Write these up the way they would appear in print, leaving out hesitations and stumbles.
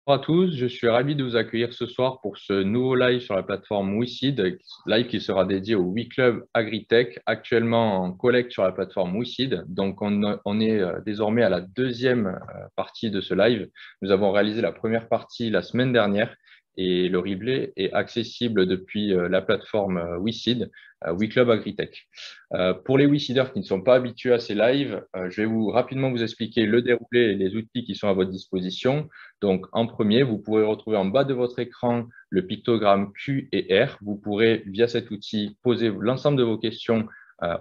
Bonjour à tous, je suis ravi de vous accueillir ce soir pour ce nouveau live sur la plateforme WeSeed, live qui sera dédié au WeClub AgriTech, actuellement en collecte sur la plateforme WeSeed. Donc, on est désormais à la deuxième partie de ce live. Nous avons réalisé la première partie la semaine dernière et le replay est accessible depuis la plateforme WeSeed, WeClub AgriTech. Pour les WeSeeders qui ne sont pas habitués à ces lives, je vais rapidement vous expliquer le déroulé et les outils qui sont à votre disposition. Donc, en premier, vous pourrez retrouver en bas de votre écran le pictogramme Q et R. Vous pourrez, via cet outil, poser l'ensemble de vos questions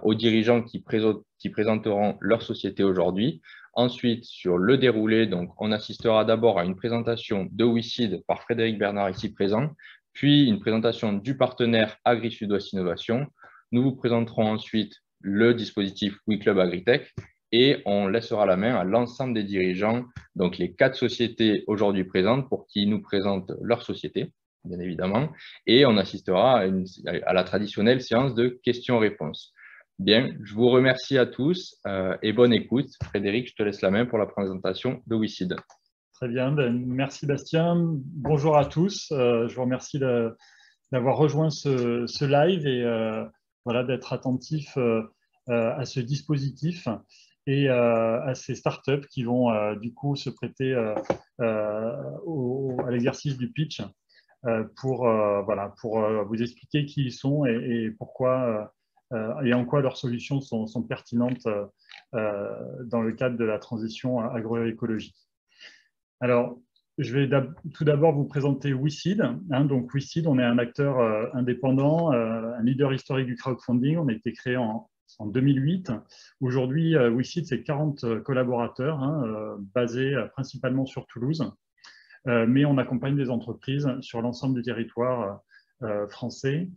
aux dirigeants qui présenteront leur société aujourd'hui. Ensuite, sur le déroulé, donc, on assistera d'abord à une présentation de WeSeed par Frédéric Bernard ici présent, puis une présentation du partenaire Agri-Sud-Ouest Innovation. Nous vous présenterons ensuite le dispositif WeClub AgriTech et on laissera la main à l'ensemble des dirigeants, donc les 4 sociétés aujourd'hui présentes pour qu'ils nous présentent leur société, bien évidemment, et on assistera à la traditionnelle séance de questions-réponses. Bien, je vous remercie à tous et bonne écoute. Frédéric, je te laisse la main pour la présentation de WeSeed. Très bien, merci Bastien. Bonjour à tous. Je vous remercie d'avoir rejoint ce live et voilà, d'être attentif à ce dispositif et à ces startups qui vont du coup se prêter à l'exercice du pitch pour vous expliquer qui ils sont et pourquoi et en quoi leurs solutions sont pertinentes dans le cadre de la transition agroécologique. Alors, je vais tout d'abord vous présenter WeSeed. Donc, WeSeed, on est un acteur indépendant, un leader historique du crowdfunding. On a été créé en 2008. Aujourd'hui, WeSeed, c'est 40 collaborateurs basés principalement sur Toulouse. Mais on accompagne des entreprises sur l'ensemble du territoire français.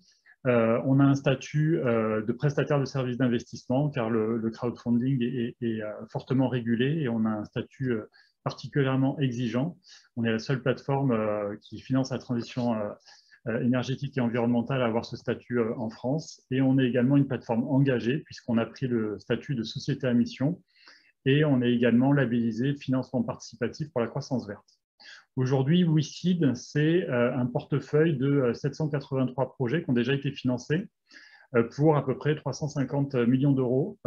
On a un statut de prestataire de services d'investissement car le crowdfunding est fortement régulé et on a un statut particulièrement exigeant. On est la seule plateforme qui finance la transition énergétique et environnementale à avoir ce statut en France. Et on est également une plateforme engagée puisqu'on a pris le statut de société à mission et on est également labellisé financement participatif pour la croissance verte. Aujourd'hui, WeSeed, c'est un portefeuille de 783 projets qui ont déjà été financés pour à peu près 350 millions d'euros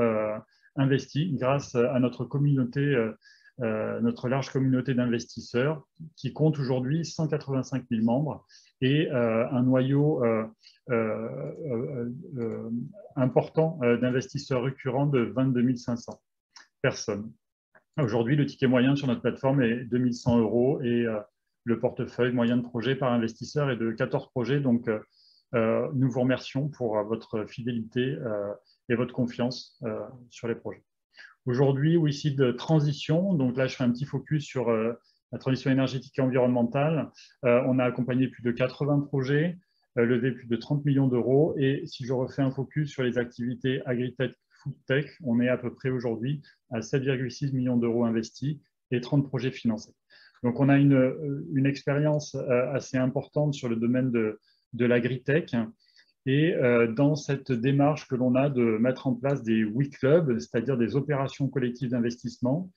investis grâce à notre communauté, notre large communauté d'investisseurs qui compte aujourd'hui 185 000 membres et un noyau important d'investisseurs récurrents de 22 500 personnes. Aujourd'hui, le ticket moyen sur notre plateforme est 2 100 € et le portefeuille moyen de projet par investisseur est de 14 projets. Donc, nous vous remercions pour votre fidélité et votre confiance sur les projets. Aujourd'hui, WeSeed Transition, donc là, je fais un petit focus sur la transition énergétique et environnementale. On a accompagné plus de 80 projets, levé plus de 30 millions d'euros. Et si je refais un focus sur les activités AgriTech, FoodTech, on est à peu près aujourd'hui à 7,6 millions d'euros investis et 30 projets financés. Donc, on a une expérience assez importante sur le domaine de l'agritech. Et dans cette démarche que l'on a de mettre en place des WeClubs, c'est-à-dire des opérations collectives d'investissement,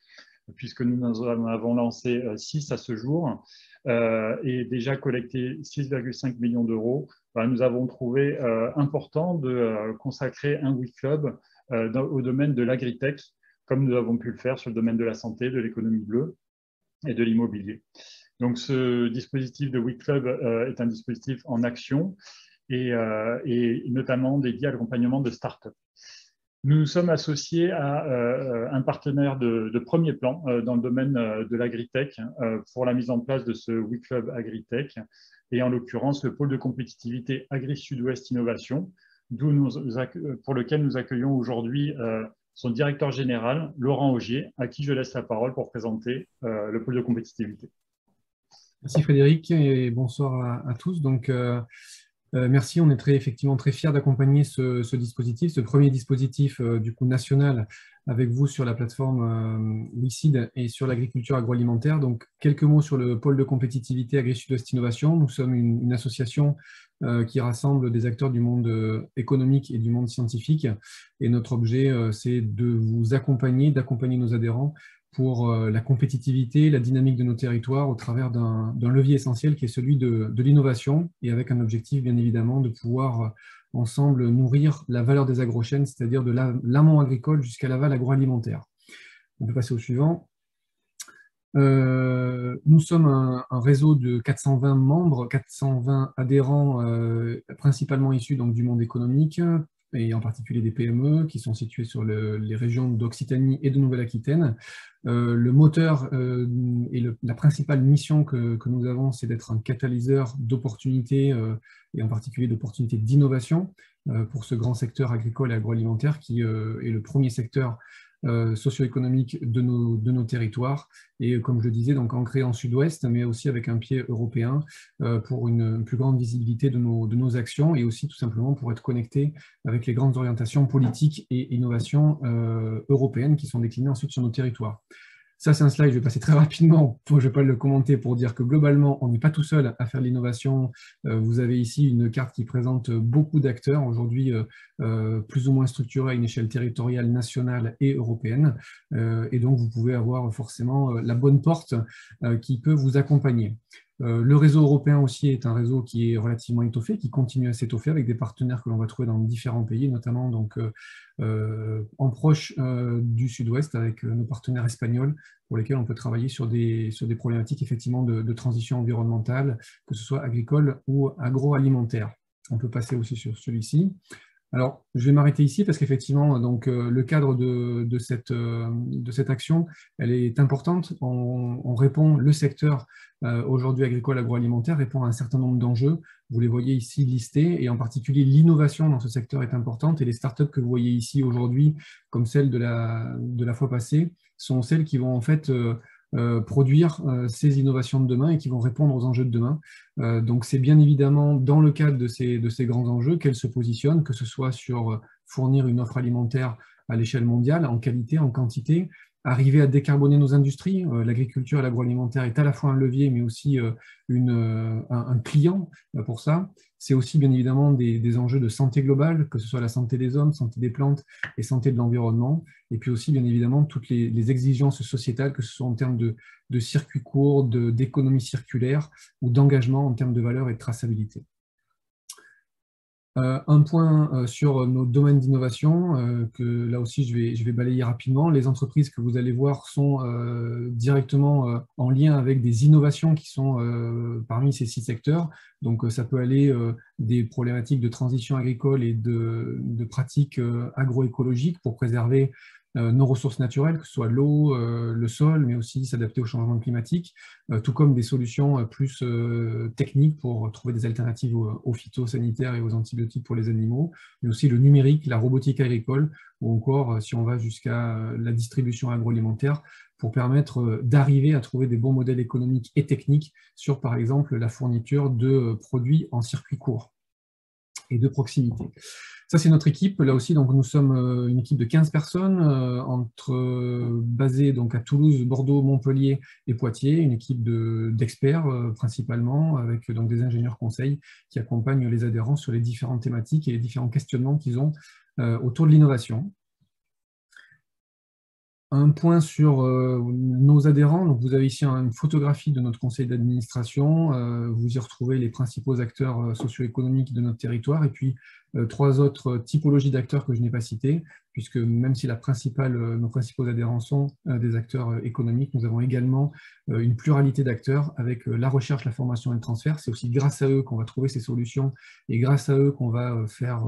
puisque nous en avons lancé 6 à ce jour et déjà collecté 6,5 millions d'euros, nous avons trouvé important de consacrer un WeClub au domaine de l'agritech, comme nous avons pu le faire sur le domaine de la santé, de l'économie bleue et de l'immobilier. Donc, ce dispositif de WeClub est un dispositif en action et notamment dédié à l'accompagnement de start-up. Nous sommes associés à un partenaire de premier plan dans le domaine de l'agritech pour la mise en place de ce WeClub AgriTech et en l'occurrence le pôle de compétitivité Agri-Sud-Ouest Innovation, pour lequel nous accueillons aujourd'hui son directeur général, Laurent Augier, à qui je laisse la parole pour présenter le pôle de compétitivité. Merci Frédéric et bonsoir à tous. Donc, merci, on est effectivement très fiers d'accompagner ce dispositif, ce premier dispositif du coup national avec vous sur la plateforme WeSeed et sur l'agriculture agroalimentaire. Donc, quelques mots sur le pôle de compétitivité Agri-Sud-Ouest Innovation. Nous sommes une association qui rassemble des acteurs du monde économique et du monde scientifique. Et notre objet, c'est de vous accompagner, d'accompagner nos adhérents pour la compétitivité, la dynamique de nos territoires au travers d'un levier essentiel qui est celui de l'innovation et avec un objectif bien évidemment de pouvoir ensemble nourrir la valeur des agrochaînes, c'est-à-dire de l'amont agricole jusqu'à l'aval agroalimentaire. On peut passer au suivant. Nous sommes un réseau de 420 membres, 420 adhérents, principalement issus donc, du monde économique, et en particulier des PME, qui sont situés sur les régions d'Occitanie et de Nouvelle-Aquitaine. Le moteur et la principale mission que nous avons, c'est d'être un catalyseur d'opportunités, et en particulier d'opportunités d'innovation pour ce grand secteur agricole et agroalimentaire, qui est le premier secteur socio-économique de nos territoires, et comme je le disais, donc ancré en sud-ouest, mais aussi avec un pied européen pour une plus grande visibilité de nos actions, et aussi tout simplement pour être connecté avec les grandes orientations politiques et innovations européennes qui sont déclinées ensuite sur nos territoires. Ça, c'est un slide, je vais passer très rapidement, je ne vais pas le commenter, pour dire que globalement, on n'est pas tout seul à faire de l'innovation. Vous avez ici une carte qui présente beaucoup d'acteurs, aujourd'hui plus ou moins structurés à une échelle territoriale, nationale et européenne. Et donc, vous pouvez avoir forcément la bonne porte qui peut vous accompagner. Le réseau européen aussi est un réseau qui est relativement étoffé, qui continue à s'étoffer avec des partenaires que l'on va trouver dans différents pays, notamment donc, en proche du sud-ouest avec nos partenaires espagnols pour lesquels on peut travailler sur des problématiques effectivement de transition environnementale, que ce soit agricole ou agroalimentaire. On peut passer aussi sur celui-ci. Alors, je vais m'arrêter ici parce qu'effectivement, donc le cadre de cette action, elle est importante. On répond, le secteur aujourd'hui agricole agroalimentaire répond à un certain nombre d'enjeux. Vous les voyez ici listés, et en particulier l'innovation dans ce secteur est importante, et les startups que vous voyez ici aujourd'hui, comme celles de la fois passée, sont celles qui vont en fait produire ces innovations de demain et qui vont répondre aux enjeux de demain. Donc c'est bien évidemment dans le cadre de ces grands enjeux qu'elles se positionnent, que ce soit sur fournir une offre alimentaire à l'échelle mondiale, en qualité, en quantité, arriver à décarboner nos industries. L'agriculture et l'agroalimentaire est à la fois un levier, mais aussi un client pour ça. C'est aussi bien évidemment des enjeux de santé globale, que ce soit la santé des hommes, santé des plantes et santé de l'environnement. Et puis aussi bien évidemment toutes les exigences sociétales, que ce soit en termes de circuits courts, d'économie circulaire ou d'engagement en termes de valeur et de traçabilité. Un point sur nos domaines d'innovation, que là aussi je vais balayer rapidement. Les entreprises que vous allez voir sont directement en lien avec des innovations qui sont parmi ces 6 secteurs. Donc ça peut aller des problématiques de transition agricole et de pratiques agroécologiques pour préserver nos ressources naturelles, que ce soit l'eau, le sol, mais aussi s'adapter au changement climatique, tout comme des solutions plus techniques pour trouver des alternatives aux phytosanitaires et aux antibiotiques pour les animaux, mais aussi le numérique, la robotique agricole, ou encore, si on va jusqu'à la distribution agroalimentaire, pour permettre d'arriver à trouver des bons modèles économiques et techniques sur, par exemple, la fourniture de produits en circuit court et de proximité. Ça, c'est notre équipe. Là aussi, donc, nous sommes une équipe de 15 personnes, basée donc, à Toulouse, Bordeaux, Montpellier et Poitiers, une équipe d'experts principalement, avec donc, des ingénieurs conseils qui accompagnent les adhérents sur les différentes thématiques et les différents questionnements qu'ils ont autour de l'innovation. Un point sur nos adhérents. Donc, vous avez ici une photographie de notre conseil d'administration. Vous y retrouvez les principaux acteurs socio-économiques de notre territoire, et puis 3 autres typologies d'acteurs que je n'ai pas citées, puisque même si nos principaux adhérents sont des acteurs économiques, nous avons également une pluralité d'acteurs avec la recherche, la formation et le transfert. C'est aussi grâce à eux qu'on va trouver ces solutions, et grâce à eux qu'on va faire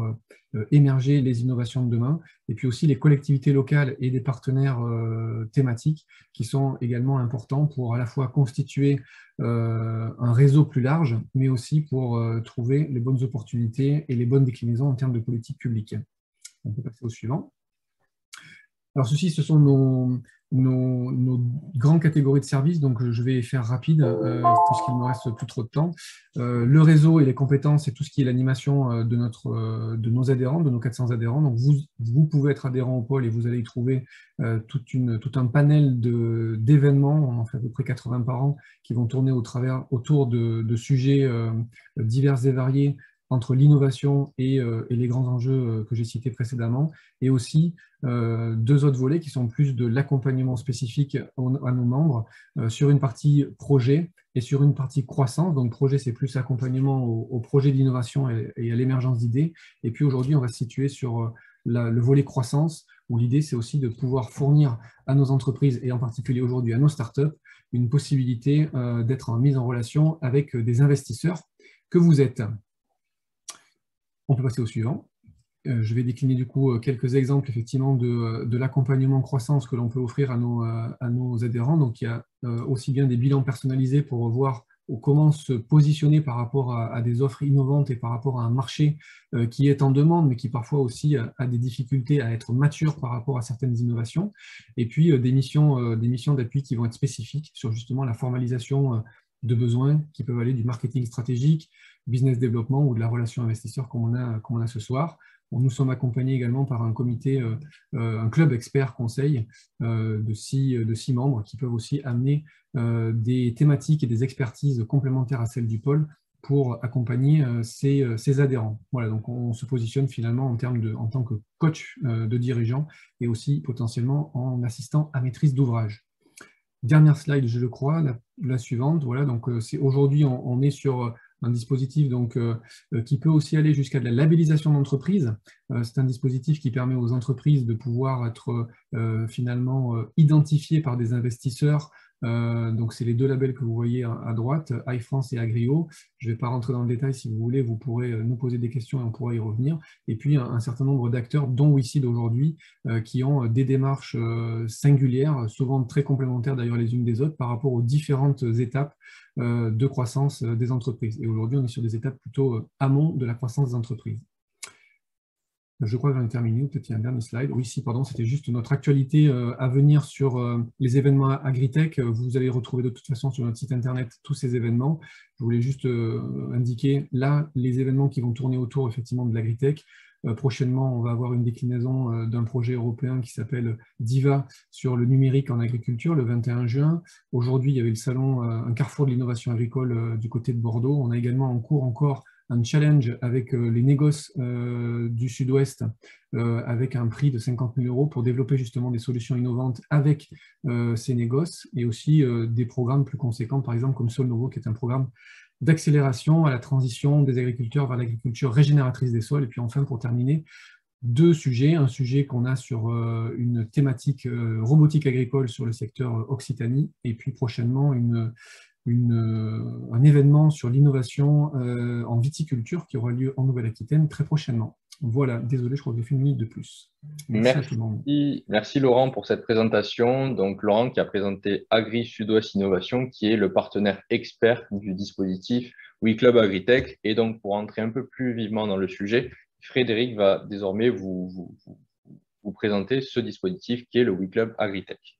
émerger les innovations de demain, et puis aussi les collectivités locales et des partenaires thématiques qui sont également importants pour à la fois constituer un réseau plus large, mais aussi pour trouver les bonnes opportunités et les bonnes déclinaisons en termes de politique publique. On peut passer au suivant. Alors ceci, ce sont nos grandes catégories de services, donc je vais faire rapide puisqu'il ne me reste plus trop de temps. Le réseau et les compétences, c'est tout ce qui est l'animation de nos adhérents, de nos 400 adhérents. Donc vous pouvez être adhérent au pôle et vous allez y trouver tout un panel d'événements, on en fait à peu près 80 par an, qui vont tourner autour de sujets divers et variés, entre l'innovation et les grands enjeux que j'ai cités précédemment, et aussi deux autres volets qui sont plus de l'accompagnement spécifique à nos membres sur une partie projet et sur une partie croissance. Donc projet, c'est plus accompagnement au projet d'innovation et à l'émergence d'idées. Et puis aujourd'hui, on va se situer sur le volet croissance, où l'idée, c'est aussi de pouvoir fournir à nos entreprises, et en particulier aujourd'hui à nos startups, une possibilité d'être en mise en relation avec des investisseurs que vous êtes. On peut passer au suivant. Je vais décliner du coup quelques exemples effectivement de l'accompagnement croissance que l'on peut offrir à nos adhérents. Donc il y a aussi bien des bilans personnalisés pour voir comment se positionner par rapport à des offres innovantes et par rapport à un marché qui est en demande, mais qui parfois aussi a des difficultés à être mature par rapport à certaines innovations. Et puis des missions d'appui qui vont être spécifiques sur justement la formalisation de besoins qui peuvent aller du marketing stratégique, business développement ou de la relation investisseur comme on a ce soir. Nous sommes accompagnés également par un comité, un club expert conseil de 6 membres qui peuvent aussi amener des thématiques et des expertises complémentaires à celles du pôle pour accompagner ces adhérents. Voilà, donc on se positionne finalement en tant que coach de dirigeants et aussi potentiellement en assistant à maîtrise d'ouvrage. Dernière slide, je le crois, la suivante. Voilà, donc aujourd'hui, on est sur un dispositif donc, qui peut aussi aller jusqu'à de la labellisation d'entreprise. C'est un dispositif qui permet aux entreprises de pouvoir être finalement identifiées par des investisseurs. Donc, c'est les deux labels que vous voyez à droite, iFrance et Agrio. Je ne vais pas rentrer dans le détail. Si vous voulez, vous pourrez nous poser des questions et on pourra y revenir. Et puis, un certain nombre d'acteurs, dont WeSeed aujourd'hui, qui ont des démarches singulières, souvent très complémentaires d'ailleurs les unes des autres, par rapport aux différentes étapes de croissance des entreprises. Et aujourd'hui, on est sur des étapes plutôt amont de la croissance des entreprises. Je crois que j'en ai terminé, peut-être il y a un dernier slide. Oui, si, pardon, c'était juste notre actualité à venir sur les événements Agritech. Vous allez retrouver de toute façon sur notre site internet tous ces événements. Je voulais juste indiquer là les événements qui vont tourner autour effectivement de l'Agritech. Prochainement, on va avoir une déclinaison d'un projet européen qui s'appelle DIVA sur le numérique en agriculture le 21 juin. Aujourd'hui, il y avait le salon, un carrefour de l'innovation agricole du côté de Bordeaux. On a également en cours encore un challenge avec les négoces du Sud-Ouest avec un prix de 50 000 € pour développer justement des solutions innovantes avec ces négoces et aussi des programmes plus conséquents, par exemple comme Solnovo, qui est un programme d'accélération à la transition des agriculteurs vers l'agriculture régénératrice des sols. Et puis enfin, pour terminer, deux sujets. Un sujet qu'on a sur une thématique robotique agricole sur le secteur Occitanie et puis prochainement un événement sur l'innovation en viticulture qui aura lieu en Nouvelle-Aquitaine très prochainement. Voilà, désolé, je crois que j'ai fait une minute de plus. Merci Laurent pour cette présentation. Donc Laurent qui a présenté Agri Sud-Ouest Innovation, qui est le partenaire expert du dispositif WeClub Agritech. Et donc pour entrer un peu plus vivement dans le sujet, Frédéric va désormais vous présenter ce dispositif qui est le WeClub Agritech.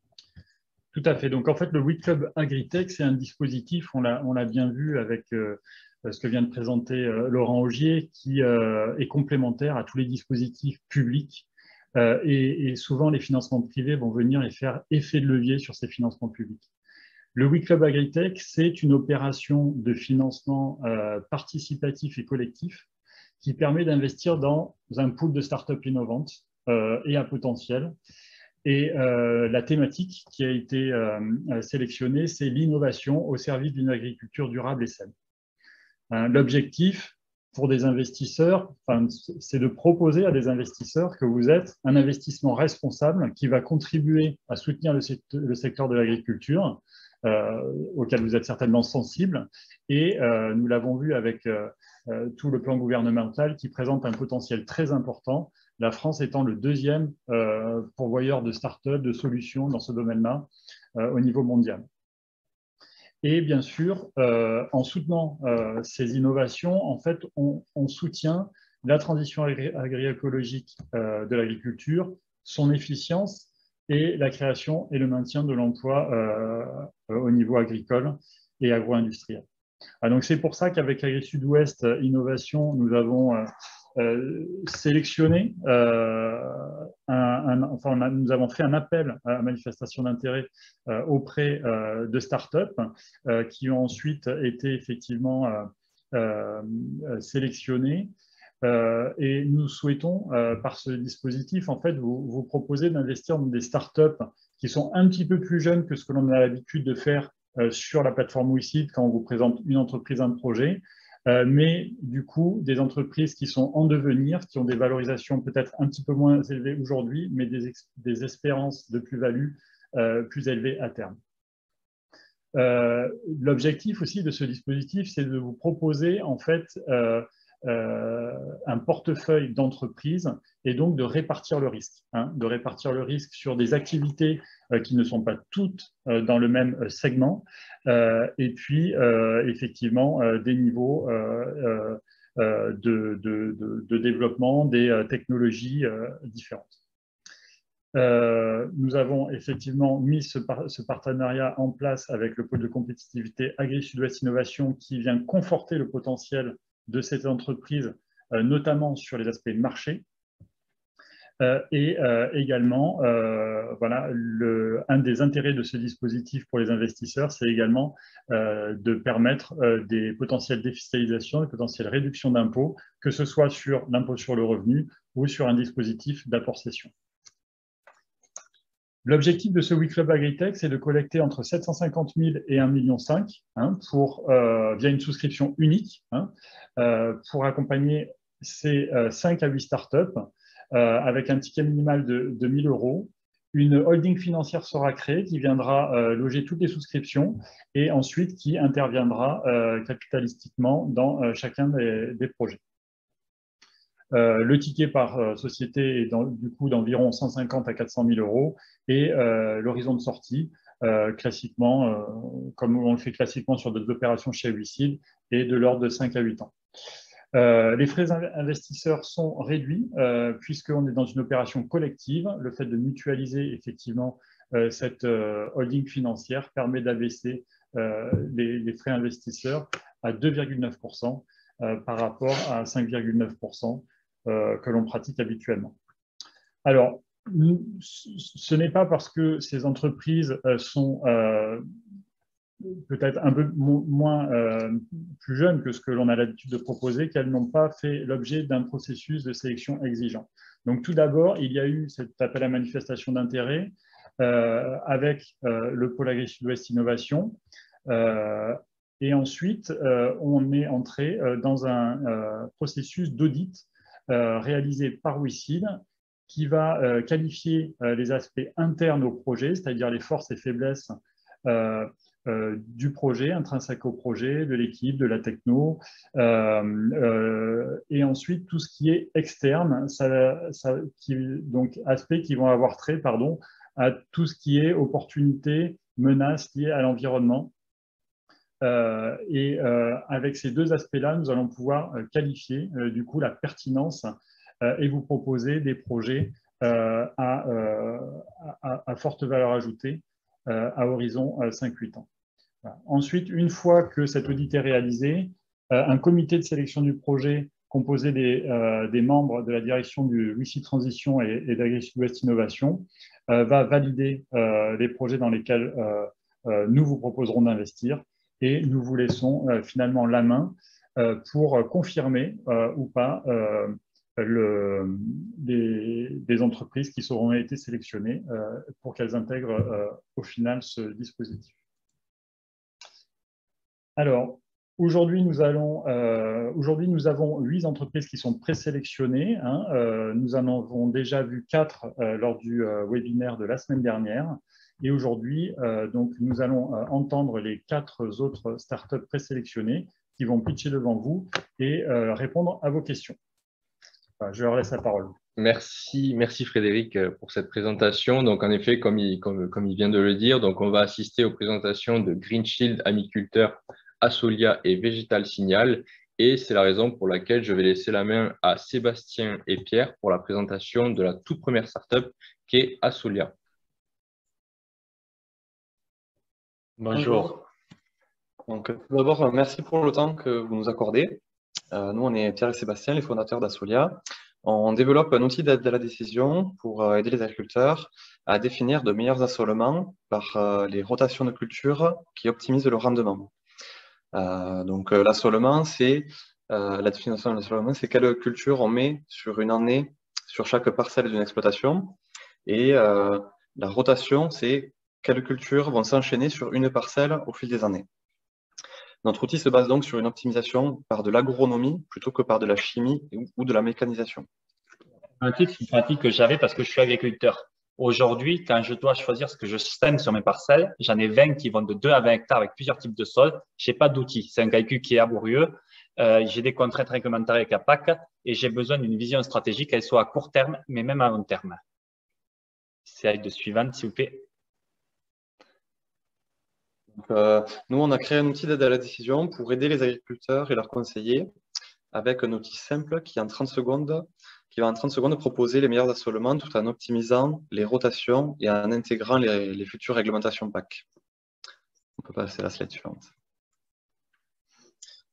Tout à fait. Donc, en fait, le WeClub Agritech, c'est un dispositif, on l'a bien vu avec ce que vient de présenter Laurent Augier, qui est complémentaire à tous les dispositifs publics. Et souvent, les financements privés vont venir et faire effet de levier sur ces financements publics. Le WeClub Agritech, c'est une opération de financement participatif et collectif qui permet d'investir dans un pool de startups innovantes et à potentiel. Et la thématique qui a été sélectionnée, c'est l'innovation au service d'une agriculture durable et saine. L'objectif pour des investisseurs, c'est de proposer à des investisseurs que vous êtes un investissement responsable qui va contribuer à soutenir le secteur de l'agriculture, auquel vous êtes certainement sensible. Et nous l'avons vu avec tout le plan gouvernemental qui présente un potentiel très important, la France étant le deuxième pourvoyeur de start-up, de solutions dans ce domaine-là au niveau mondial. Et bien sûr, en soutenant ces innovations, en fait, on soutient la transition agroécologique de l'agriculture, son efficience et la création et le maintien de l'emploi au niveau agricole et agro-industriel. Donc, c'est pour ça qu'avec Agri Sud-Ouest Innovation, nous avons sélectionné, nous avons fait un appel à manifestation d'intérêt auprès de startups qui ont ensuite été effectivement sélectionnés. Et nous souhaitons, par ce dispositif, en fait, vous proposer d'investir dans des startups qui sont un petit peu plus jeunes que ce que l'on a l'habitude de faire sur la plateforme WeSeed quand on vous présente une entreprise, un projet, mais du coup, des entreprises qui sont en devenir, qui ont des valorisations peut-être un petit peu moins élevées aujourd'hui, mais des espérances de plus-value plus élevées à terme. L'objectif aussi de ce dispositif, c'est de vous proposer en fait un portefeuille d'entreprises et donc de répartir le risque, de répartir le risque sur des activités qui ne sont pas toutes dans le même segment et puis effectivement des niveaux de développement des technologies différentes. Nous avons effectivement mis ce partenariat en place avec le pôle de compétitivité Agri-Sud-Ouest Innovation qui vient conforter le potentiel de cette entreprise, notamment sur les aspects marché. Et également, voilà, un des intérêts de ce dispositif pour les investisseurs, c'est également de permettre des potentielles défiscalisations, des potentielles réductions d'impôts, que ce soit sur l'impôt sur le revenu ou sur un dispositif d'apport-cession. L'objectif de ce WeClub AgriTech, c'est de collecter entre 750 000 et 1,5 million via une souscription unique pour accompagner ces 5 à 8 startups avec un ticket minimal de 1 000 €. Une holding financière sera créée qui viendra loger toutes les souscriptions et ensuite qui interviendra capitalistiquement dans chacun des projets. Le ticket par société est du coup d'environ 150 à 400 000 € et l'horizon de sortie, classiquement, comme on le fait classiquement sur d'autres opérations chez WeSeed, est de l'ordre de 5 à 8 ans. Les frais investisseurs sont réduits puisqu'on est dans une opération collective. Le fait de mutualiser effectivement cette holding financière permet d'abaisser les frais investisseurs à 2,9% par rapport à 5,9% que l'on pratique habituellement. Alors, ce n'est pas parce que ces entreprises sont peut-être un peu moins plus jeunes que ce que l'on a l'habitude de proposer qu'elles n'ont pas fait l'objet d'un processus de sélection exigeant. Donc tout d'abord, il y a eu cet appel à manifestation d'intérêt avec le pôle Agri-Sud-Ouest Innovation. Et ensuite, on est entré dans un processus d'audit réalisé par WeSeed qui va qualifier les aspects internes au projet, c'est-à-dire les forces et faiblesses du projet, intrinsèque au projet, de l'équipe, de la techno, et ensuite tout ce qui est externe, donc aspects qui vont avoir trait à tout ce qui est opportunités, menaces liées à l'environnement. Avec ces deux aspects-là, nous allons pouvoir qualifier du coup la pertinence et vous proposer des projets à forte valeur ajoutée à horizon 5-8 ans. Voilà. Ensuite, une fois que cet audit est réalisé, un comité de sélection du projet composé des membres de la direction du WeSeed Transition et d'Agri-Sud-Ouest Innovation va valider les projets dans lesquels nous vous proposerons d'investir et nous vous laissons finalement la main pour confirmer ou pas des entreprises qui seront été sélectionnées pour qu'elles intègrent au final ce dispositif. Alors, aujourd'hui, nous avons 8 entreprises qui sont présélectionnées. Nous en avons déjà vu 4 lors du webinaire de la semaine dernière. Et aujourd'hui, donc, nous allons entendre les 4 autres startups présélectionnées qui vont pitcher devant vous et répondre à vos questions. Enfin, je leur laisse la parole. Merci Frédéric pour cette présentation. Donc en effet, comme il vient de le dire, donc on va assister aux présentations de GreenShield, Amiculteur, Asolia et Vegetal Signal. Et c'est la raison pour laquelle je vais laisser la main à Sébastien et Pierre pour la présentation de la toute première startup qui est Asolia. Bonjour. Donc, tout d'abord, merci pour le temps que vous nous accordez. Nous, on est Pierre et Sébastien, les fondateurs d'Asolia. On développe un outil d'aide à la décision pour aider les agriculteurs à définir de meilleurs assolements par les rotations de cultures qui optimisent le rendement. Donc, l'assolement, c'est la définition de l'assolement, c'est quelle culture on met sur une année sur chaque parcelle d'une exploitation. Et la rotation, c'est quelles cultures vont s'enchaîner sur une parcelle au fil des années. Notre outil se base donc sur une optimisation par de l'agronomie plutôt que par de la chimie ou de la mécanisation. C'est une pratique que j'avais parce que je suis agriculteur. Aujourd'hui, quand je dois choisir ce que je sème sur mes parcelles, j'en ai 20 qui vont de 2 à 20 hectares avec plusieurs types de sols. Je n'ai pas d'outils. C'est un calcul qui est laborieux. J'ai des contraintes réglementaires avec la PAC et j'ai besoin d'une vision stratégique, qu'elle soit à court terme, mais même à long terme. Slide suivante, s'il vous plaît. Donc, nous, on a créé un outil d'aide à la décision pour aider les agriculteurs et leurs conseillers avec un outil simple qui va en 30 secondes proposer les meilleurs assolements tout en optimisant les rotations et en intégrant les futures réglementations PAC. On peut passer à la slide suivante.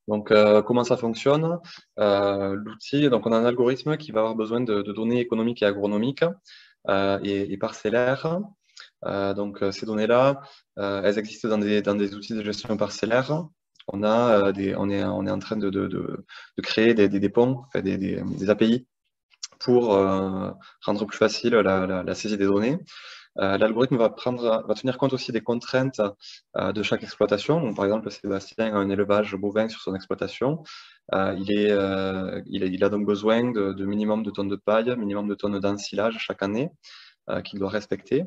Donc, comment ça fonctionne? L'outil, donc on a un algorithme qui va avoir besoin de données économiques et agronomiques et parcellaires. Donc, ces données-là, elles existent dans des outils de gestion parcellaire. On est en train de créer des ponts, des API pour rendre plus facile la saisie des données. L'algorithme va tenir compte aussi des contraintes de chaque exploitation. Donc, par exemple, Sébastien a un élevage bovin sur son exploitation. Il a donc besoin de minimum de tonnes de paille, minimum de tonnes d'ensilage chaque année qu'il doit respecter.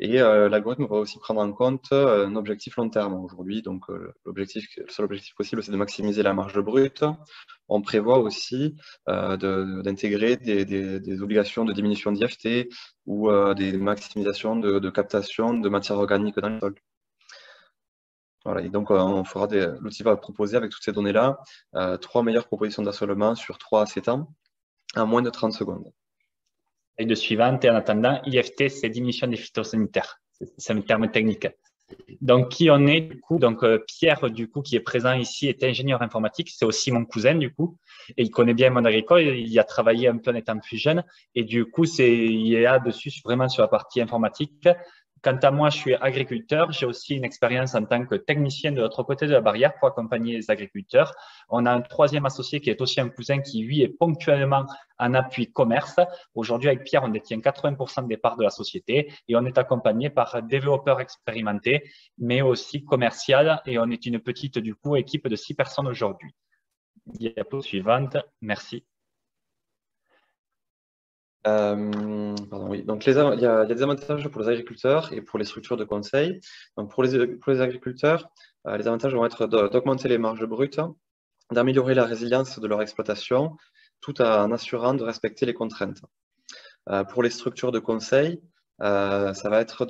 Et l'algorithme va aussi prendre en compte un objectif long terme. Aujourd'hui, donc le seul objectif possible, c'est de maximiser la marge brute. On prévoit aussi d'intégrer des obligations de diminution d'IFT ou des maximisations de captation de matière organique dans le sol. Voilà, et donc l'outil va proposer avec toutes ces données-là 3 meilleures propositions d'assolement sur 3 à 7 ans en moins de 30 secondes. De suivante, et en attendant, IFT, c'est diminution des phytosanitaires. C'est un terme technique. Donc, qui on est, du coup? Donc, Pierre, du coup, qui est présent ici, est ingénieur informatique. C'est aussi mon cousin, du coup. Et il connaît bien le monde agricole. Il y a travaillé un peu en étant plus jeune. Et du coup, il est là-dessus, vraiment sur la partie informatique. Quant à moi, je suis agriculteur. J'ai aussi une expérience en tant que technicien de l'autre côté de la barrière pour accompagner les agriculteurs. On a un troisième associé qui est aussi un cousin qui, lui, est ponctuellement en appui commerce. Aujourd'hui, avec Pierre, on détient 80% des parts de la société et on est accompagné par développeurs expérimentés, mais aussi commercial. Et on est une petite, du coup, équipe de 6 personnes aujourd'hui. Diapo suivante. Merci. Pardon, oui. Donc, il y a des avantages pour les agriculteurs et pour les structures de conseil. Donc, pour les agriculteurs, les avantages vont être d'augmenter les marges brutes, d'améliorer la résilience de leur exploitation, tout en assurant de respecter les contraintes. Pour les structures de conseil, ça va être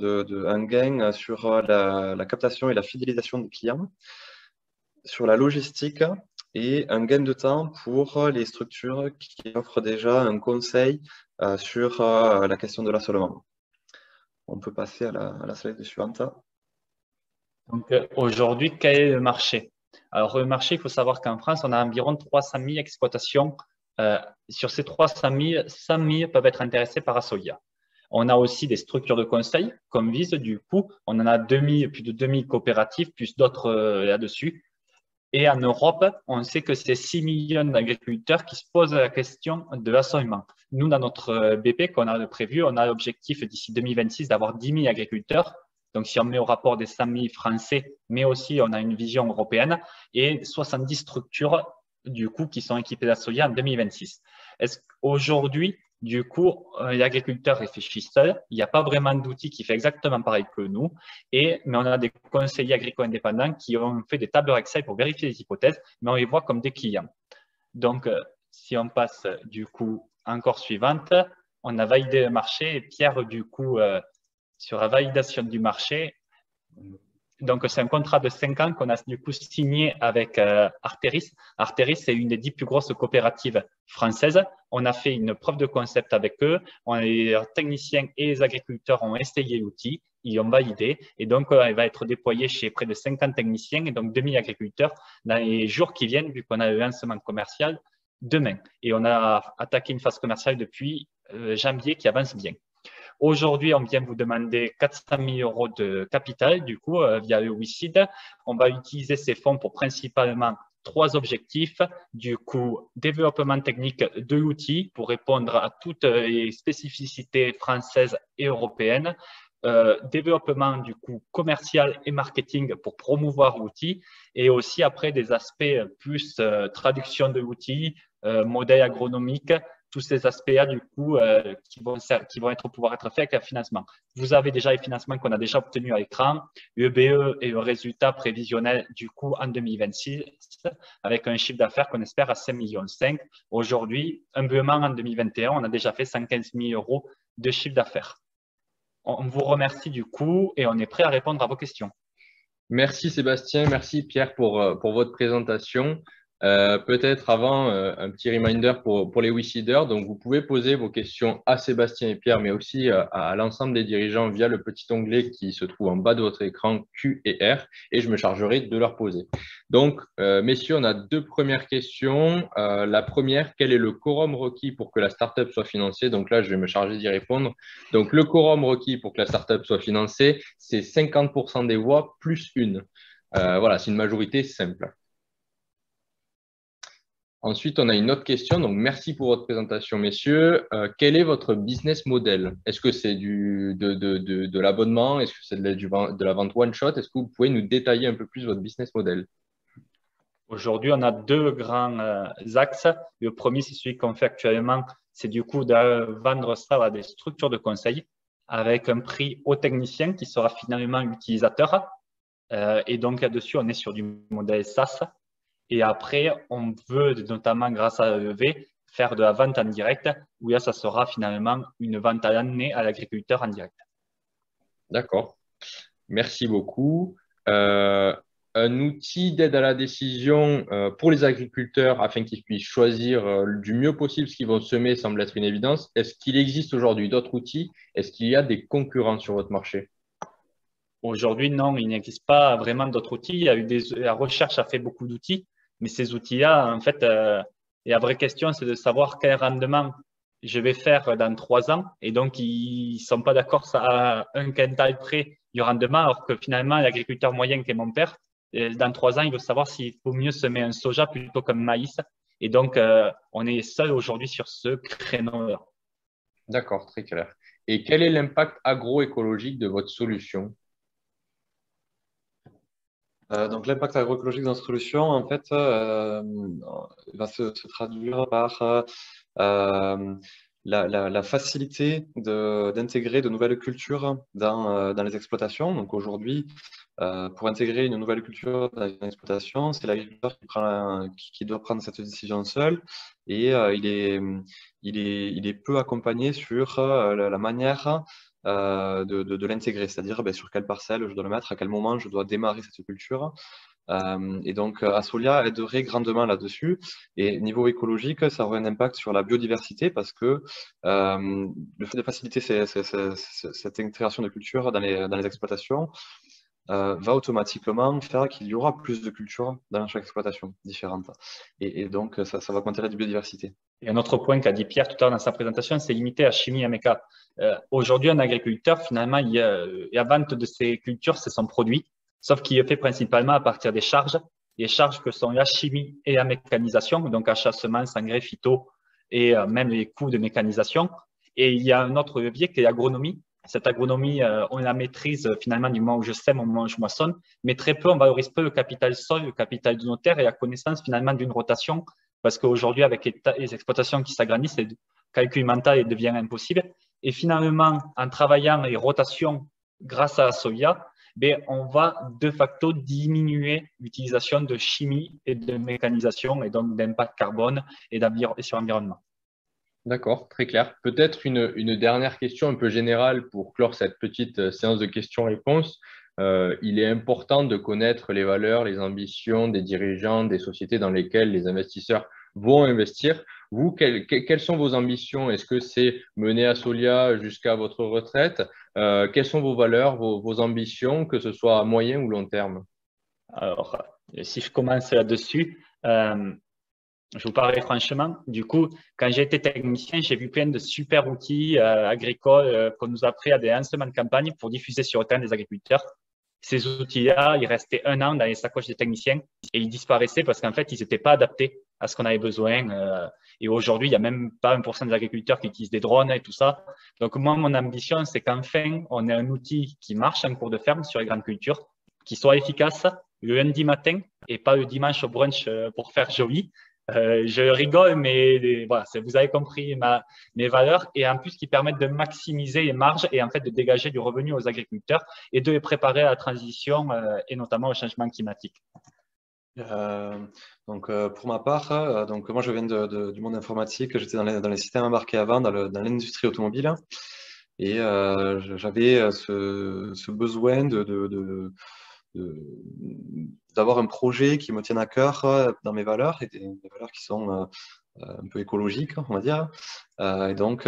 un gain sur la captation et la fidélisation des clients, sur la logistique, et un gain de temps pour les structures qui offrent déjà un conseil sur la question de l'assolement. On peut passer à la slide suivante. Donc, aujourd'hui, quel est le marché? Alors, le marché, il faut savoir qu'en France, on a environ 300 000 exploitations. Sur ces 300 000, 100 000 peuvent être intéressés par Assolia. On a aussi des structures de conseil comme Vise, du coup. On en a plus de 2000 coopératives, plus d'autres là-dessus. Et en Europe, on sait que c'est 6 millions d'agriculteurs qui se posent la question de l'assolement. Nous, dans notre BP qu'on a prévu, on a l'objectif d'ici 2026 d'avoir 10 000 agriculteurs. Donc, si on met au rapport des 100 000 Français, mais aussi on a une vision européenne et 70 structures, du coup, qui sont équipées d'Assolia en 2026. Est-ce qu'aujourd'hui, du coup, l'agriculteur réfléchit seul. Il n'y a pas vraiment d'outil qui fait exactement pareil que nous. Mais on a des conseillers agricoles indépendants qui ont fait des tableurs Excel pour vérifier les hypothèses, mais on les voit comme des clients. Donc, si on passe du coup encore suivante, on a validé le marché. Et Pierre, du coup, sur la validation du marché, donc c'est un contrat de 5 ans qu'on a du coup signé avec Arteris. Arteris, c'est une des 10 plus grosses coopératives françaises. On a fait une preuve de concept avec eux. Les techniciens et les agriculteurs ont essayé l'outil, ils ont validé. Et donc, il va être déployé chez près de 50 techniciens et donc 2000 agriculteurs dans les jours qui viennent, vu qu'on a le lancement commercial demain. Et on a attaqué une phase commerciale depuis janvier qui avance bien. Aujourd'hui, on vient vous demander 400 000 euros de capital, du coup, via le WICID. On va utiliser ces fonds pour principalement 3 objectifs. Du coup, développement technique de l'outil pour répondre à toutes les spécificités françaises et européennes. Développement du coup commercial et marketing pour promouvoir l'outil, et aussi après des aspects plus traduction de l'outil, modèle agronomique, tous ces aspects-là du coup qui vont pouvoir être faits avec le financement. Vous avez déjà les financements qu'on a déjà obtenus à l'écran, le BE et le résultat prévisionnel du coup en 2026 avec un chiffre d'affaires qu'on espère à 5,5 millions. Aujourd'hui, humblement en 2021, on a déjà fait 115 000 euros de chiffre d'affaires. On vous remercie du coup et on est prêt à répondre à vos questions. Merci Sébastien, merci Pierre pour votre présentation. Peut-être avant, un petit reminder pour les WICIDers. Donc, vous pouvez poser vos questions à Sébastien et Pierre, mais aussi à l'ensemble des dirigeants via le petit onglet qui se trouve en bas de votre écran Q et R, et je me chargerai de leur poser. Donc, messieurs, on a 2 premières questions. La première, quel est le quorum requis pour que la startup soit financée? Donc là, je vais me charger d'y répondre. Donc, le quorum requis pour que la startup soit financée, c'est 50% des voix plus 1. Voilà, c'est une majorité simple. Ensuite, on a une autre question. Donc, merci pour votre présentation, messieurs. Quel est votre business model? Est-ce que c'est de l'abonnement? Est-ce que c'est de la vente one-shot? Est-ce que vous pouvez nous détailler un peu plus votre business model? Aujourd'hui, on a 2 grands axes. Le premier, c'est celui qu'on fait actuellement. C'est du coup de vendre ça à des structures de conseil avec un prix au technicien qui sera finalement utilisateur. Et donc, là-dessus, on est sur du modèle SaaS. Et après, on veut notamment, grâce à la levée, faire de la vente en direct, où là, ça sera finalement une vente à l'année à l'agriculteur en direct. D'accord. Merci beaucoup. Un outil d'aide à la décision pour les agriculteurs afin qu'ils puissent choisir du mieux possible ce qu'ils vont semer semble être une évidence. Est-ce qu'il existe aujourd'hui d'autres outils? Est-ce qu'il y a des concurrents sur votre marché? Aujourd'hui, non, il n'existe pas vraiment d'autres outils. La recherche a fait beaucoup d'outils, mais ces outils-là, en fait, la vraie question, c'est de savoir quel rendement je vais faire dans 3 ans. Et donc, ils ne sont pas d'accord à un quintal près du rendement, alors que finalement, l'agriculteur moyen qui est mon père, dans 3 ans, il veut savoir s'il faut mieux semer un soja plutôt qu'un maïs. Et donc, on est seul aujourd'hui sur ce créneau-là. D'accord, très clair. Et quel est l'impact agroécologique de votre solution? Donc l'impact agroécologique dans notre solution, en fait, va se traduire par la facilité d'intégrer de nouvelles cultures dans les exploitations. Donc aujourd'hui, pour intégrer une nouvelle culture dans une exploitation, c'est l'agriculteur qui doit prendre cette décision seul, et il est peu accompagné sur la manière de l'intégrer, c'est-à-dire sur quelle parcelle je dois le mettre, à quel moment je dois démarrer cette culture. Et donc, Asolia aiderait grandement là-dessus. Et niveau écologique, ça aurait un impact sur la biodiversité parce que le fait de faciliter cette intégration de culture dans les exploitations va automatiquement faire qu'il y aura plus de cultures dans chaque exploitation différente. Et donc, ça va augmenter la biodiversité. Et un autre point qu'a dit Pierre tout à l'heure dans sa présentation, c'est limiter la chimie à méca. Aujourd'hui, un agriculteur, finalement, la vente de ses cultures, c'est son produit, sauf qu'il est fait principalement à partir des charges. Les charges que sont la chimie et la mécanisation, donc achat, semences, engrais, phyto, et même les coûts de mécanisation. Et il y a un autre levier qui est l'agronomie. Cette agronomie, on la maîtrise finalement du moment où je sème, au moment où je moissonne, mais très peu, on valorise peu le capital sol, le capital de nos terres et la connaissance finalement d'une rotation, parce qu'aujourd'hui, avec les exploitations qui s'agrandissent, le calcul mental devient impossible. Et finalement, en travaillant les rotations grâce à Asolia, on va de facto diminuer l'utilisation de chimie et de mécanisation et donc d'impact carbone et sur l'environnement. D'accord, très clair. Peut-être une dernière question un peu générale pour clore cette petite séance de questions-réponses. Il est important de connaître les valeurs, les ambitions des dirigeants, des sociétés dans lesquelles les investisseurs vont investir. Vous, quelles sont vos ambitions? Est-ce que c'est mener Asolia jusqu'à votre retraite? Quelles sont vos valeurs, vos ambitions, que ce soit à moyen ou long terme? Alors, si je commence là-dessus, Je vous parle franchement. Du coup, quand j'ai été technicien, j'ai vu plein de super outils agricoles qu'on nous a pris à des lancements de campagne pour diffuser sur le terrain des agriculteurs. Ces outils-là, ils restaient 1 an dans les sacoches des techniciens et ils disparaissaient parce qu'en fait, ils n'étaient pas adaptés à ce qu'on avait besoin. Et aujourd'hui, il n'y a même pas 1% des agriculteurs qui utilisent des drones et tout ça. Donc, moi, mon ambition, c'est qu'enfin, on ait un outil qui marche en cours de ferme sur les grandes cultures, qui soit efficace le lundi matin et pas le dimanche au brunch pour faire joli. Je rigole, mais voilà, vous avez compris mes valeurs et en plus qui permettent de maximiser les marges et en fait de dégager du revenu aux agriculteurs et de les préparer à la transition et notamment au changement climatique. Pour ma part, donc moi je viens du monde informatique, j'étais dans les systèmes embarqués avant, dans l'industrie automobile et j'avais ce besoin d'avoir un projet qui me tienne à cœur dans mes valeurs, et des valeurs qui sont un peu écologiques, on va dire. Et donc,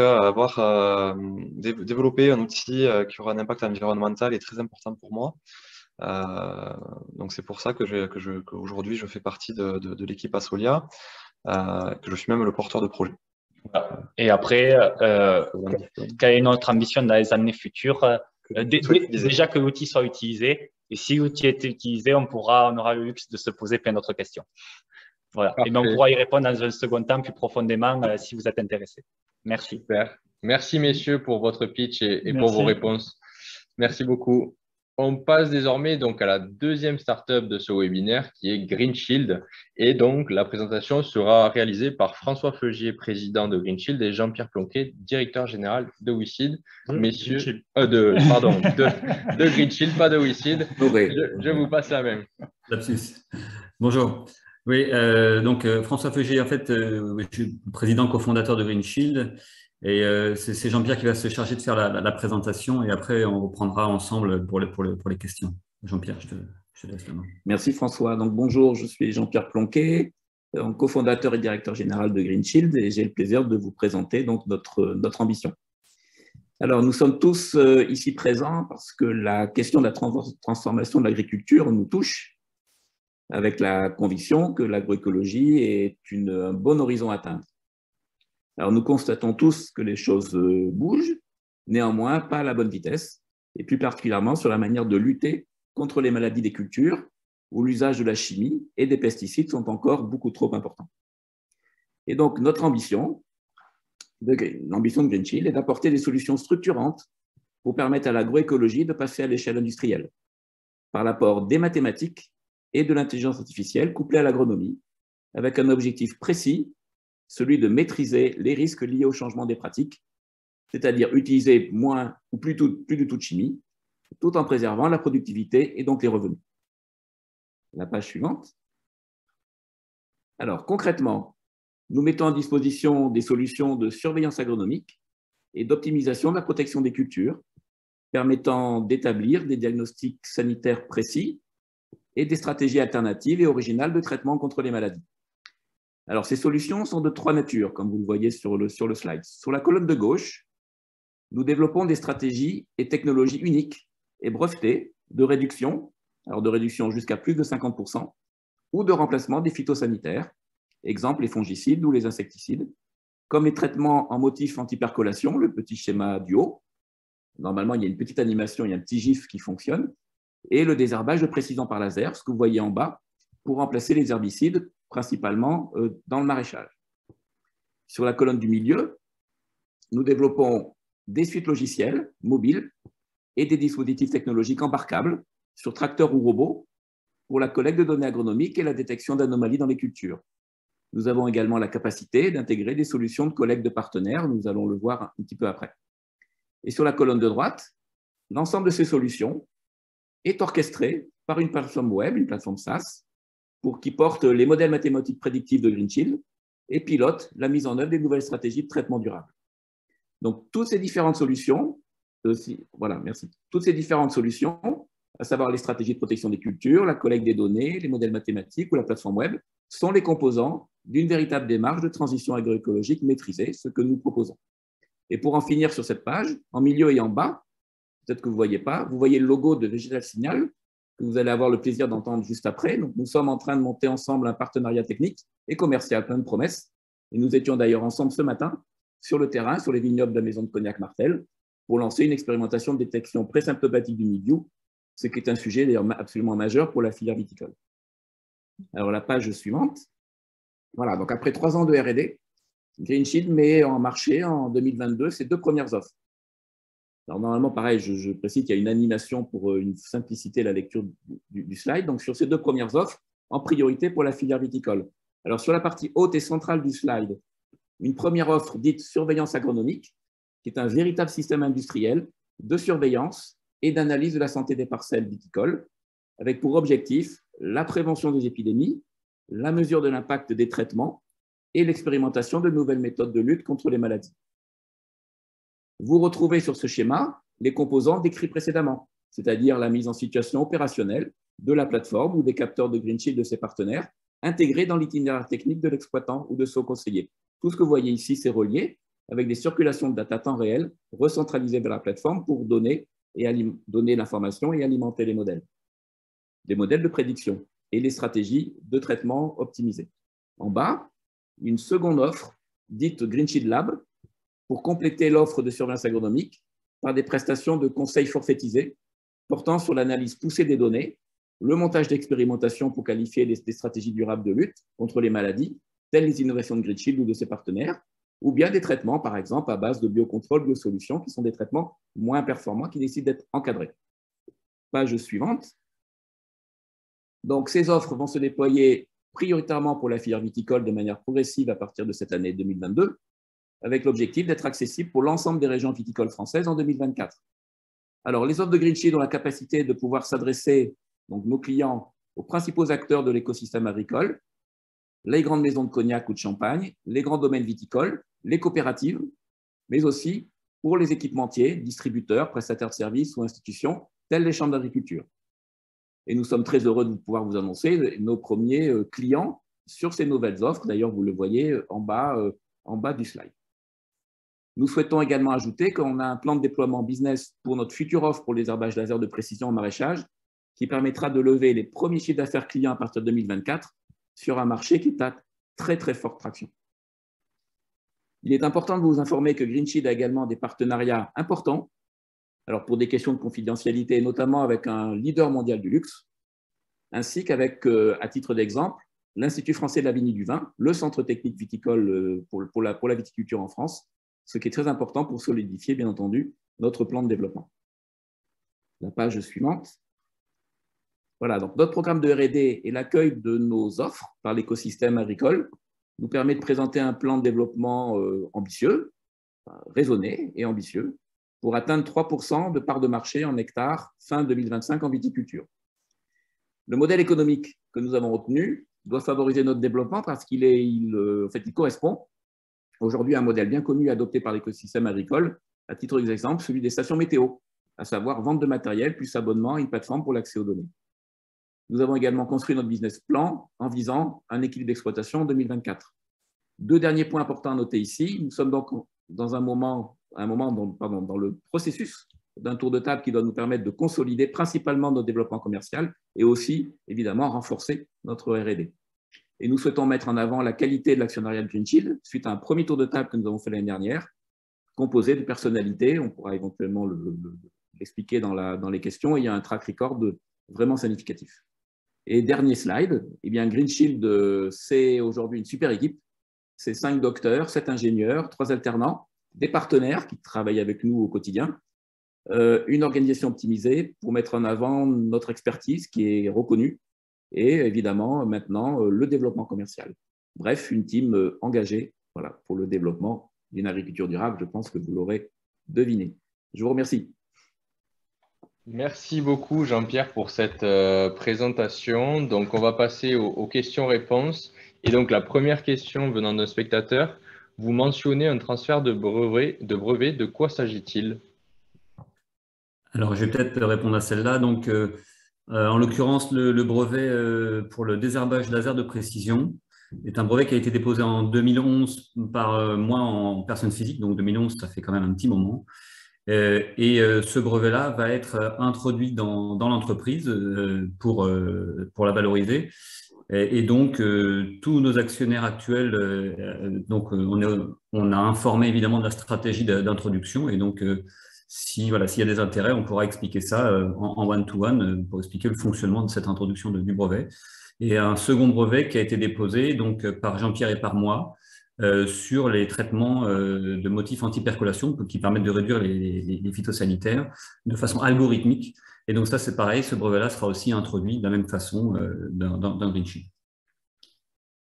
développer un outil qui aura un impact environnemental est très important pour moi. Donc, c'est pour ça qu'aujourd'hui, je fais partie de l'équipe Asolia, que je suis même le porteur de projet. Et après, quelle est notre ambition dans les années futures? Déjà que l'outil soit utilisé. Et si l'outil est utilisé, on aura le luxe de se poser plein d'autres questions. Voilà. Et on pourra y répondre dans un second temps plus profondément si vous êtes intéressés. Merci. Super. Merci, messieurs, pour votre pitch et pour vos réponses. Merci beaucoup. On passe désormais donc à la deuxième startup de ce webinaire qui est GreenShield. Et donc, la présentation sera réalisée par François Feugier, président de GreenShield, et Jean-Pierre Plonquet, directeur général de WeSeed. Messieurs, de GreenShield, pas de WeSeed. Je vous passe la même. Lapsus. Bonjour. Oui, donc François Feugier, en fait, je suis président cofondateur de GreenShield. Et c'est Jean-Pierre qui va se charger de faire la présentation et après on reprendra ensemble pour les questions. Jean-Pierre, je te laisse la main. Merci François. Donc bonjour, je suis Jean-Pierre Plonquet, cofondateur et directeur général de GreenShield et j'ai le plaisir de vous présenter donc notre ambition. Alors nous sommes tous ici présents parce que la question de la transformation de l'agriculture nous touche avec la conviction que l'agroécologie est un bon horizon à atteindre. Alors, nous constatons tous que les choses bougent, néanmoins pas à la bonne vitesse, et plus particulièrement sur la manière de lutter contre les maladies des cultures, où l'usage de la chimie et des pesticides sont encore beaucoup trop importants. Et donc, notre ambition, l'ambition de GreenShield, est d'apporter des solutions structurantes pour permettre à l'agroécologie de passer à l'échelle industrielle, par l'apport des mathématiques et de l'intelligence artificielle couplée à l'agronomie, avec un objectif précis, celui de maîtriser les risques liés au changement des pratiques, c'est-à-dire utiliser moins ou plus du tout de chimie, tout en préservant la productivité et donc les revenus. La page suivante. Alors, concrètement, nous mettons à disposition des solutions de surveillance agronomique et d'optimisation de la protection des cultures, permettant d'établir des diagnostics sanitaires précis et des stratégies alternatives et originales de traitement contre les maladies. Alors, ces solutions sont de 3 natures, comme vous le voyez sur le slide. Sur la colonne de gauche, nous développons des stratégies et technologies uniques et brevetées de réduction, alors de réduction jusqu'à plus de 50%, ou de remplacement des phytosanitaires, exemple les fongicides ou les insecticides, comme les traitements en motif antipercolation, le petit schéma du haut. Normalement, il y a une petite animation, il y a un petit gif qui fonctionne, et le désherbage de précision par laser, ce que vous voyez en bas, pour remplacer les herbicides, principalement dans le maraîchage. Sur la colonne du milieu, nous développons des suites logicielles mobiles et des dispositifs technologiques embarquables sur tracteurs ou robots pour la collecte de données agronomiques et la détection d'anomalies dans les cultures. Nous avons également la capacité d'intégrer des solutions de collecte de partenaires, nous allons le voir un petit peu après. Et sur la colonne de droite, l'ensemble de ces solutions est orchestré par une plateforme web, une plateforme SaaS, qui porte les modèles mathématiques prédictifs de GreenShield et pilote la mise en œuvre des nouvelles stratégies de traitement durable. Donc, toutes ces différentes solutions, toutes ces différentes solutions, à savoir les stratégies de protection des cultures, la collecte des données, les modèles mathématiques ou la plateforme web, sont les composants d'une véritable démarche de transition agroécologique maîtrisée, ce que nous proposons. Et pour en finir sur cette page, en milieu et en bas, peut-être que vous ne voyez pas, vous voyez le logo de Vegetal Signal, que vous allez avoir le plaisir d'entendre juste après. Donc, nous sommes en train de monter ensemble un partenariat technique et commercial, plein de promesses. Et nous étions d'ailleurs ensemble ce matin sur le terrain, sur les vignobles de la maison de Cognac Martel, pour lancer une expérimentation de détection présymptomatique du mildiou, ce qui est un sujet d'ailleurs absolument majeur pour la filière viticole. Alors, la page suivante. Voilà, donc après 3 ans de R&D, Green Shield met en marché en 2022 ses 2 premières offres. Alors, normalement, pareil, je précise qu'il y a une animation pour une simplicité de la lecture du slide. Donc, sur ces 2 premières offres, en priorité pour la filière viticole. Alors, sur la partie haute et centrale du slide, une première offre dite surveillance agronomique, qui est un véritable système industriel de surveillance et d'analyse de la santé des parcelles viticoles, avec pour objectif la prévention des épidémies, la mesure de l'impact des traitements et l'expérimentation de nouvelles méthodes de lutte contre les maladies. Vous retrouvez sur ce schéma les composants décrits précédemment, c'est-à-dire la mise en situation opérationnelle de la plateforme ou des capteurs de Green Shield de ses partenaires, intégrés dans l'itinéraire technique de l'exploitant ou de son conseiller. Tout ce que vous voyez ici, c'est relié avec des circulations de data temps réel recentralisées vers la plateforme pour donner l'information et alimenter les modèles de prédiction et les stratégies de traitement optimisées. En bas, une seconde offre dite Green Shield Lab pour compléter l'offre de surveillance agronomique par des prestations de conseils forfaitisés portant sur l'analyse poussée des données, le montage d'expérimentations pour qualifier des stratégies durables de lutte contre les maladies, telles les innovations de Green Shield ou de ses partenaires, ou bien des traitements, par exemple, à base de biocontrôle, biosolutions, qui sont des traitements moins performants qui décident d'être encadrés. Page suivante. Donc, ces offres vont se déployer prioritairement pour la filière viticole de manière progressive à partir de cette année 2022, avec l'objectif d'être accessibles pour l'ensemble des régions viticoles françaises en 2024. Alors, les offres de Green Shield ont la capacité de pouvoir s'adresser, donc nos clients, aux principaux acteurs de l'écosystème agricole, les grandes maisons de cognac ou de champagne, les grands domaines viticoles, les coopératives, mais aussi pour les équipementiers, distributeurs, prestataires de services ou institutions, telles les chambres d'agriculture. Et nous sommes très heureux de pouvoir vous annoncer nos premiers clients sur ces nouvelles offres. D'ailleurs, vous le voyez en bas du slide. Nous souhaitons également ajouter qu'on a un plan de déploiement business pour notre future offre pour les herbages laser de précision en maraîchage qui permettra de lever les premiers chiffres d'affaires clients à partir de 2024 sur un marché qui est à très, très forte traction. Il est important de vous informer que Green Shield a également des partenariats importants, alors pour des questions de confidentialité, notamment avec un leader mondial du luxe, ainsi qu'avec, à titre d'exemple, l'Institut français de la vigne et du vin, le centre technique viticole pour la viticulture en France, ce qui est très important pour solidifier, bien entendu, notre plan de développement. La page suivante. Voilà, donc notre programme de R&D et l'accueil de nos offres par l'écosystème agricole nous permet de présenter un plan de développement ambitieux, raisonné et ambitieux, pour atteindre 3% de part de marché en hectares fin 2025 en viticulture. Le modèle économique que nous avons retenu doit favoriser notre développement parce qu'il correspond aujourd'hui à un modèle bien connu adopté par l'écosystème agricole, à titre d'exemple, celui des stations météo, à savoir vente de matériel plus abonnement à une plateforme pour l'accès aux données. Nous avons également construit notre business plan en visant un équilibre d'exploitation en 2024. 2 derniers points importants à noter ici. Nous sommes donc dans un moment dans le processus d'un tour de table qui doit nous permettre de consolider principalement notre développement commercial et aussi, évidemment, renforcer notre R&D. Et nous souhaitons mettre en avant la qualité de l'actionnariat de Green Shield suite à un premier tour de table que nous avons fait l'année dernière, composé de personnalités. On pourra éventuellement l'expliquer dans les questions. Il y a un track record vraiment significatif. Et dernier slide, eh bien Green Shield, c'est aujourd'hui une super équipe. C'est 5 docteurs, 7 ingénieurs, 3 alternants, des partenaires qui travaillent avec nous au quotidien, une organisation optimisée pour mettre en avant notre expertise qui est reconnue et évidemment maintenant le développement commercial. Bref, une team engagée pour le développement d'une agriculture durable. Je pense que vous l'aurez deviné. Je vous remercie. Merci beaucoup Jean-Pierre pour cette présentation. Donc on va passer aux questions-réponses. Et donc la première question venant d'un spectateur, vous mentionnez un transfert de brevet. De quoi s'agit-il? Alors je vais peut-être répondre à celle-là. Donc en l'occurrence, le brevet pour le désherbage laser de précision est un brevet qui a été déposé en 2011 par moi en personne physique. Donc 2011, ça fait quand même un petit moment. Ce brevet-là va être introduit dans l'entreprise pour la valoriser. Et donc, tous nos actionnaires actuels, on a informé évidemment de la stratégie d'introduction. Et donc, s'il y a des intérêts, on pourra expliquer ça en one-to-one pour expliquer le fonctionnement de cette introduction du brevet. Et un second brevet qui a été déposé donc, par Jean-Pierre et par moi sur les traitements de motifs anti-percolation qui permettent de réduire les phytosanitaires de façon algorithmique. Et donc ça, c'est pareil, ce brevet-là sera aussi introduit de la même façon dans Green Shield.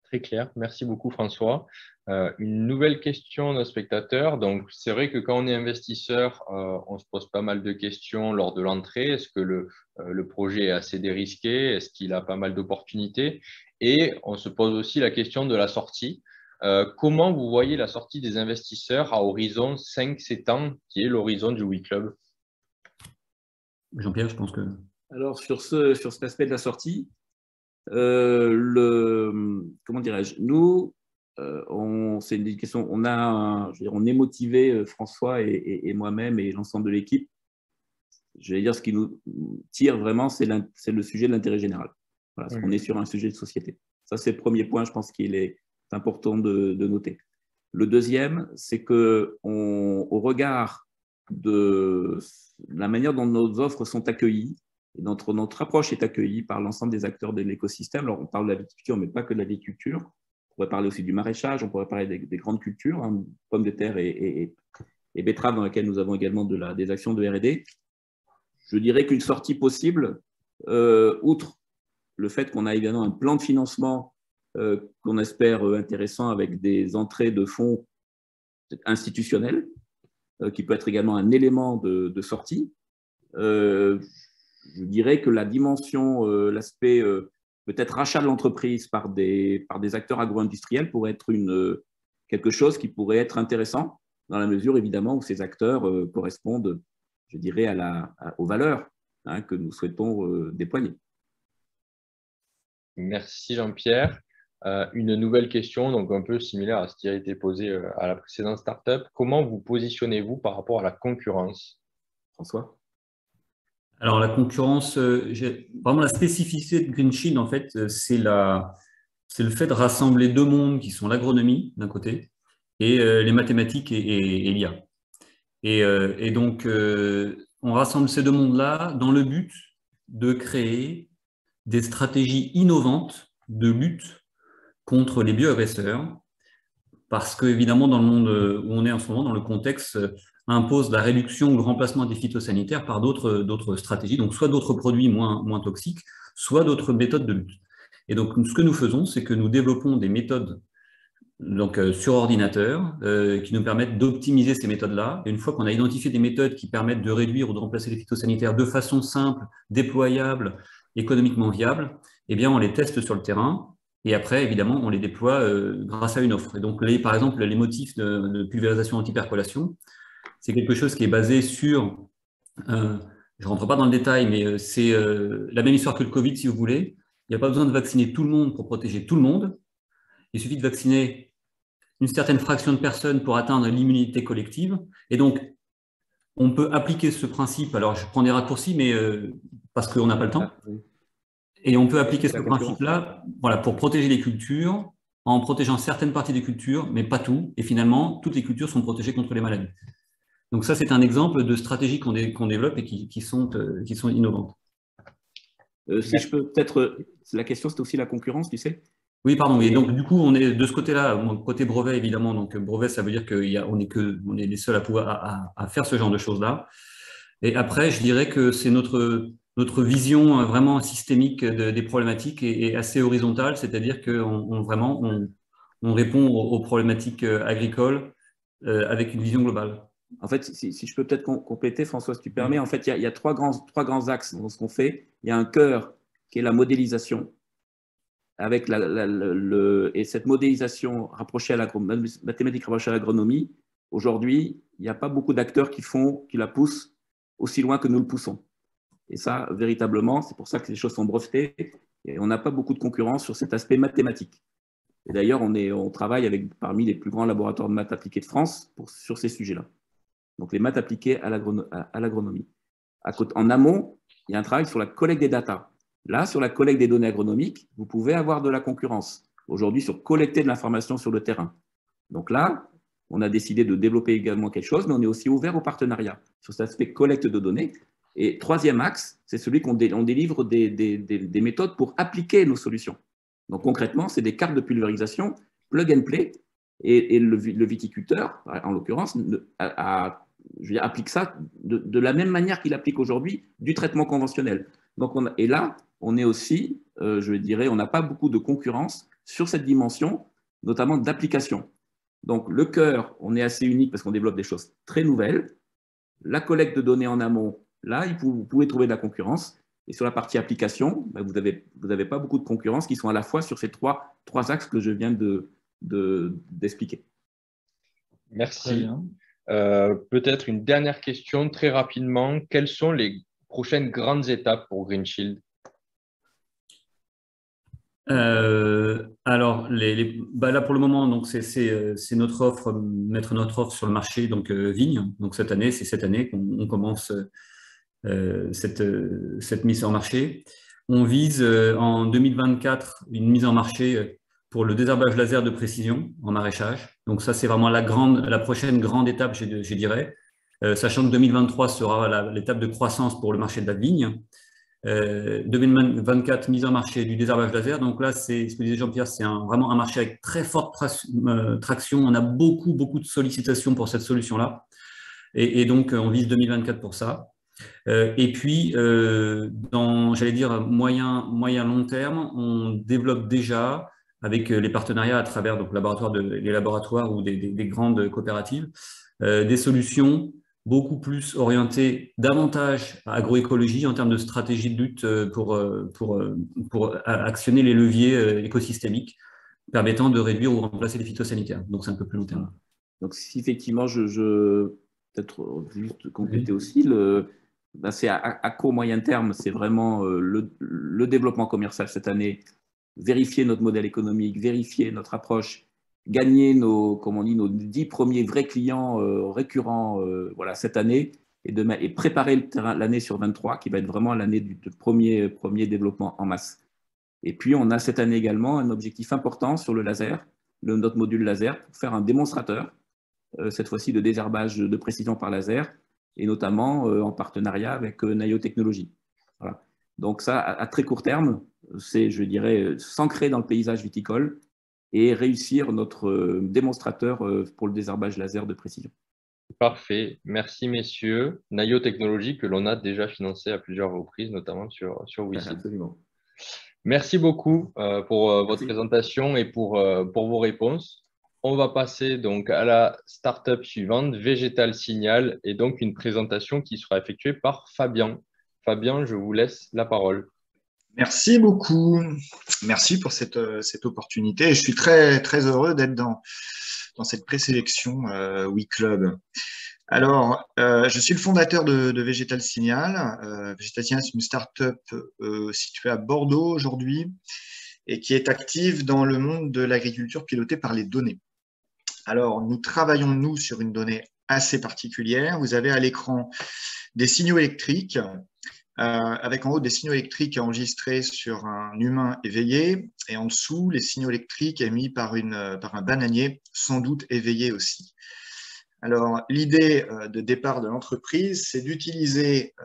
Très clair, merci beaucoup François. Une nouvelle question d'un spectateur. Donc c'est vrai que quand on est investisseur, on se pose pas mal de questions lors de l'entrée. Est-ce que le projet est assez dérisqué? Est-ce qu'il a pas mal d'opportunités? Et on se pose aussi la question de la sortie. Comment vous voyez la sortie des investisseurs à horizon 5-7 ans, qui est l'horizon du WeClub? Jean-Pierre, je pense que… Alors, sur cet aspect de la sortie, comment dirais-je, nous, c'est une question, on est motivé, François et moi-même et l'ensemble de l'équipe. Je vais dire, ce qui nous tire vraiment, c'est le sujet de l'intérêt général. Voilà, on est sur un sujet de société. Ça, c'est le premier point, je pense qu'il est important de noter. Le deuxième, c'est qu'au regard de la manière dont nos offres sont accueillies et dont notre approche est accueillie par l'ensemble des acteurs de l'écosystème. Alors, on parle de la viticulture, mais pas que de la viticulture. On pourrait parler aussi du maraîchage, on pourrait parler des grandes cultures, hein, pommes de terre et betteraves, dans lesquelles nous avons également des actions de R&D. Je dirais qu'une sortie possible, outre le fait qu'on a évidemment un plan de financement qu'on espère intéressant avec des entrées de fonds institutionnels, qui peut être également un élément de sortie. Je dirais que la dimension, l'aspect peut-être rachat de l'entreprise par des acteurs agro-industriels pourrait être quelque chose qui pourrait être intéressant dans la mesure évidemment où ces acteurs correspondent, je dirais, aux valeurs que nous souhaitons déployer. Merci Jean-Pierre. Une nouvelle question, donc un peu similaire à ce qui a été posé à la précédente startup. Comment vous positionnez-vous par rapport à la concurrence? François? Alors, la concurrence, vraiment la spécificité de Green Shield, en fait, c'est le fait de rassembler deux mondes qui sont l'agronomie, d'un côté, et les mathématiques et l'IA. Et donc, on rassemble ces deux mondes-là dans le but de créer des stratégies innovantes de lutte contre les bioagresseurs, parce qu'évidemment, dans le monde où on est en ce moment, dans le contexte, impose la réduction ou le remplacement des phytosanitaires par d'autres stratégies, donc soit d'autres produits moins toxiques, soit d'autres méthodes de lutte. Et donc, ce que nous faisons, c'est que nous développons des méthodes donc, sur ordinateur qui nous permettent d'optimiser ces méthodes-là. Et une fois qu'on a identifié des méthodes qui permettent de réduire ou de remplacer les phytosanitaires de façon simple, déployable, économiquement viable, eh bien, on les teste sur le terrain. Et après, évidemment, on les déploie grâce à une offre. Et donc, par exemple, les motifs de pulvérisation anti-percolation, c'est quelque chose qui est basé sur, je ne rentre pas dans le détail, mais c'est la même histoire que le Covid, si vous voulez. Il n'y a pas besoin de vacciner tout le monde pour protéger tout le monde. Il suffit de vacciner une certaine fraction de personnes pour atteindre l'immunité collective. Et donc, on peut appliquer ce principe. Alors, je prends des raccourcis, mais parce qu'on n'a pas le temps. Et on peut appliquer ce principe-là pour protéger les cultures, en protégeant certaines parties des cultures, mais pas tout. Et finalement, toutes les cultures sont protégées contre les maladies. Donc ça, c'est un exemple de stratégies qu'on développe et qui sont innovantes. Si je peux peut-être… La question, c'est aussi la concurrence, tu sais? Oui, pardon. Et donc, du coup, on est de ce côté-là, côté brevet, évidemment. Donc, brevet, ça veut dire qu'on est les seuls à pouvoir à faire ce genre de choses-là. Et après, je dirais que c'est notre vision vraiment systémique des problématiques est assez horizontale, c'est-à-dire qu'on répond aux problématiques agricoles avec une vision globale. En fait, si je peux peut-être compléter, François, si tu permets, en fait, il y a trois grands axes dans ce qu'on fait. Il y a un cœur qui est la modélisation, avec et cette modélisation rapprochée à la mathématique rapprochée à l'agronomie. Aujourd'hui, il n'y a pas beaucoup d'acteurs qui la poussent aussi loin que nous le poussons. Et ça, véritablement, c'est pour ça que les choses sont brevetées et on n'a pas beaucoup de concurrence sur cet aspect mathématique. Et d'ailleurs, on travaille parmi les plus grands laboratoires de maths appliqués de France sur ces sujets-là. donc les maths appliquées à l'agronomie. En amont, il y a un travail sur la collecte des data. Là, sur la collecte des données agronomiques, vous pouvez avoir de la concurrence. Aujourd'hui, sur collecter de l'information sur le terrain. Donc là, on a décidé de développer également quelque chose, mais on est aussi ouvert au partenariat sur cet aspect collecte de données. Et troisième axe, c'est celui qu'on délivre des méthodes pour appliquer nos solutions. Donc concrètement, c'est des cartes de pulvérisation, plug and play, et le viticulteur, en l'occurrence, applique ça de la même manière qu'il applique aujourd'hui du traitement conventionnel. Donc et là, on est aussi, je dirais, on n'a pas beaucoup de concurrence sur cette dimension, notamment d'application. Donc le cœur, on est assez unique parce qu'on développe des choses très nouvelles. La collecte de données en amont, là, vous pouvez trouver de la concurrence. Et sur la partie application, ben, vous n'avez pas beaucoup de concurrence qui sont à la fois sur ces trois axes que je viens d'expliquer. Merci. Peut-être une dernière question très rapidement. Quelles sont les prochaines grandes étapes pour GreenShield? Alors, là pour le moment, donc c'est notre offre, mettre notre offre sur le marché, donc vigne. Donc c'est cette année qu'on commence cette mise en marché. On vise en 2024 une mise en marché pour le désherbage laser de précision en maraîchage. Donc ça, c'est vraiment la prochaine grande étape, je dirais, sachant que 2023 sera l'étape de croissance pour le marché de la vigne. 2024, mise en marché du désherbage laser. Donc là, c'est ce que disait Jean-Pierre, c'est vraiment un marché avec très forte traction. On a beaucoup de sollicitations pour cette solution-là. Et donc, on vise 2024 pour ça. Et puis, j'allais dire, moyen-long terme, on développe déjà, avec les partenariats à travers donc, les laboratoires ou des grandes coopératives, des solutions beaucoup plus orientées davantage à agroécologie en termes de stratégie de lutte pour actionner les leviers écosystémiques permettant de réduire ou remplacer les phytosanitaires. Donc, c'est un peu plus long terme. Donc, si effectivement, peut-être juste compléter aussi, c'est à court moyen terme, c'est vraiment le développement commercial cette année, vérifier notre modèle économique, vérifier notre approche, gagner nos 10 premiers vrais clients récurrents voilà, cette année et préparer l'année sur 23 qui va être vraiment l'année du premier développement en masse. Et puis, on a cette année également un objectif important sur le laser, notre module laser, pour faire un démonstrateur, cette fois-ci de désherbage de précision par laser, et notamment en partenariat avec Nayo Technologies. Voilà. Donc ça, à très court terme, c'est, je dirais, s'ancrer dans le paysage viticole et réussir notre démonstrateur pour le désherbage laser de précision. Parfait. Merci, messieurs. Nayo Technologies, que l'on a déjà financé à plusieurs reprises, notamment sur WeSeed. Absolument. Merci beaucoup pour votre présentation et pour vos réponses. On va passer donc à la startup suivante, Vegetal Signal, et donc une présentation qui sera effectuée par Fabien. Fabien, je vous laisse la parole. Merci beaucoup. Merci pour cette opportunité. Je suis très, très heureux d'être dans cette présélection WeClub. Alors, je suis le fondateur de Vegetal Signal. Vegetal Signal, c'est une startup située à Bordeaux aujourd'hui et qui est active dans le monde de l'agriculture pilotée par les données. Alors, nous travaillons, nous, sur une donnée assez particulière. Vous avez à l'écran des signaux électriques, avec en haut des signaux électriques enregistrés sur un humain éveillé, et en dessous, les signaux électriques émis par un bananier, sans doute éveillé aussi. Alors, l'idée de départ de l'entreprise, c'est d'utiliser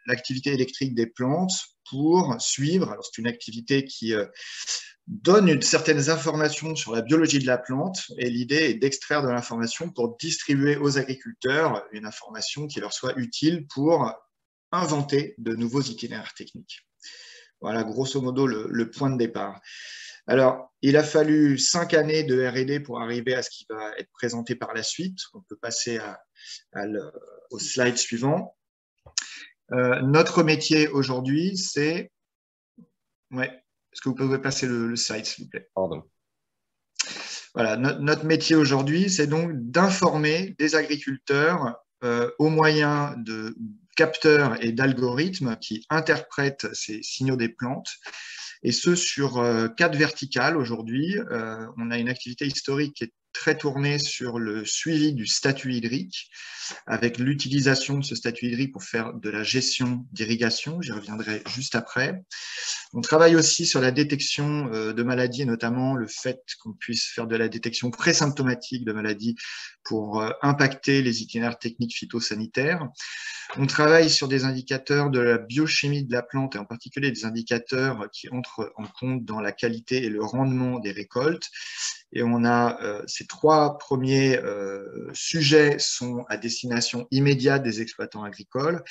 l'activité électrique des plantes pour suivre, alors c'est une activité qui donne certaines informations sur la biologie de la plante, et l'idée est d'extraire de l'information pour distribuer aux agriculteurs une information qui leur soit utile pour inventer de nouveaux itinéraires techniques. Voilà, grosso modo, le point de départ. Alors, il a fallu 5 années de R&D pour arriver à ce qui va être présenté par la suite. On peut passer au slide suivant. Notre métier aujourd'hui, c'est... Ouais. Est-ce que vous pouvez passer le slide, s'il vous plaît? Pardon. Voilà, notre métier aujourd'hui, c'est donc d'informer des agriculteurs au moyen de capteurs et d'algorithmes qui interprètent ces signaux des plantes, et ce sur 4 verticales aujourd'hui. On a une activité historique qui est très tourné sur le suivi du statut hydrique, avec l'utilisation de ce statut hydrique pour faire de la gestion d'irrigation. J'y reviendrai juste après. On travaille aussi sur la détection de maladies, et notamment le fait qu'on puisse faire de la détection présymptomatique de maladies pour impacter les itinéraires techniques phytosanitaires. On travaille sur des indicateurs de la biochimie de la plante, et en particulier des indicateurs qui entrent en compte dans la qualité et le rendement des récoltes. Et on a ces trois premiers sujets sont à destination immédiate des exploitants agricoles.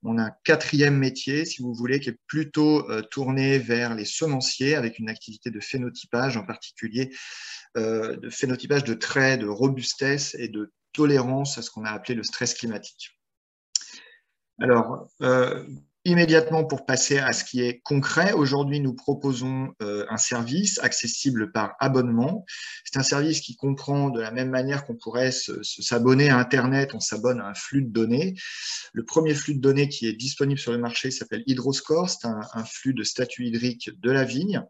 On a un quatrième métier, si vous voulez, qui est plutôt tourné vers les semenciers, avec une activité de phénotypage, en particulier de phénotypage de traits, de robustesse et de tolérance à ce qu'on a appelé le stress climatique. Alors, immédiatement, pour passer à ce qui est concret, aujourd'hui, nous proposons un service accessible par abonnement. C'est un service qui comprend, de la même manière qu'on pourrait s'abonner à Internet, on s'abonne à un flux de données. Le premier flux de données qui est disponible sur le marché s'appelle Hydroscore, c'est un flux de statut hydrique de la vigne.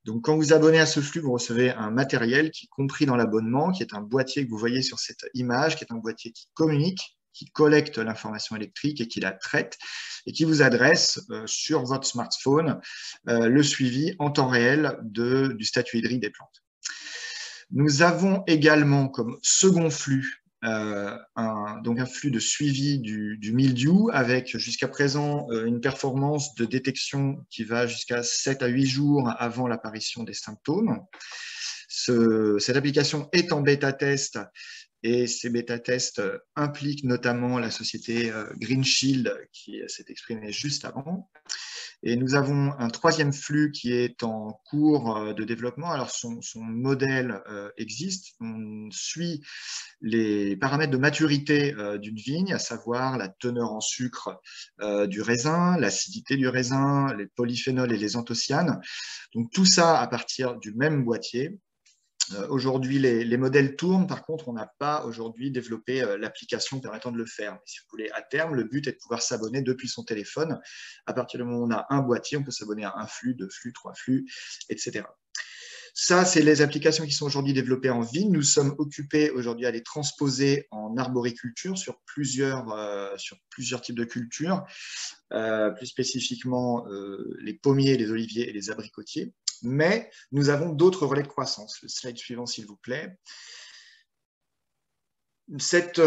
Donc, quand vous abonnez à ce flux, vous recevez un matériel qui est compris dans l'abonnement, qui est un boîtier que vous voyez sur cette image, qui est un boîtier qui communique, qui collecte l'information électrique et qui la traite et qui vous adresse sur votre smartphone le suivi en temps réel du statut hydrique des plantes. Nous avons également comme second flux donc un flux de suivi du mildiou avec jusqu'à présent une performance de détection qui va jusqu'à 7 à 8 jours avant l'apparition des symptômes. Cette application est en bêta-test. Et ces bêta-tests impliquent notamment la société Green Shield qui s'est exprimée juste avant. Et nous avons un troisième flux qui est en cours de développement. Alors son modèle existe. On suit les paramètres de maturité d'une vigne, à savoir la teneur en sucre du raisin, l'acidité du raisin, les polyphénols et les anthocyanes. Donc tout ça à partir du même boîtier. Aujourd'hui, les modèles tournent. Par contre, on n'a pas aujourd'hui développé l'application permettant de le faire. Mais si vous voulez, à terme, le but est de pouvoir s'abonner depuis son téléphone. À partir du moment où on a un boîtier, on peut s'abonner à un flux, deux flux, trois flux, etc. Ça, c'est les applications qui sont aujourd'hui développées en vigne. Nous sommes occupés aujourd'hui à les transposer en arboriculture sur plusieurs types de cultures, plus spécifiquement les pommiers, les oliviers et les abricotiers. Mais nous avons d'autres relais de croissance. Le slide suivant, s'il vous plaît. Cette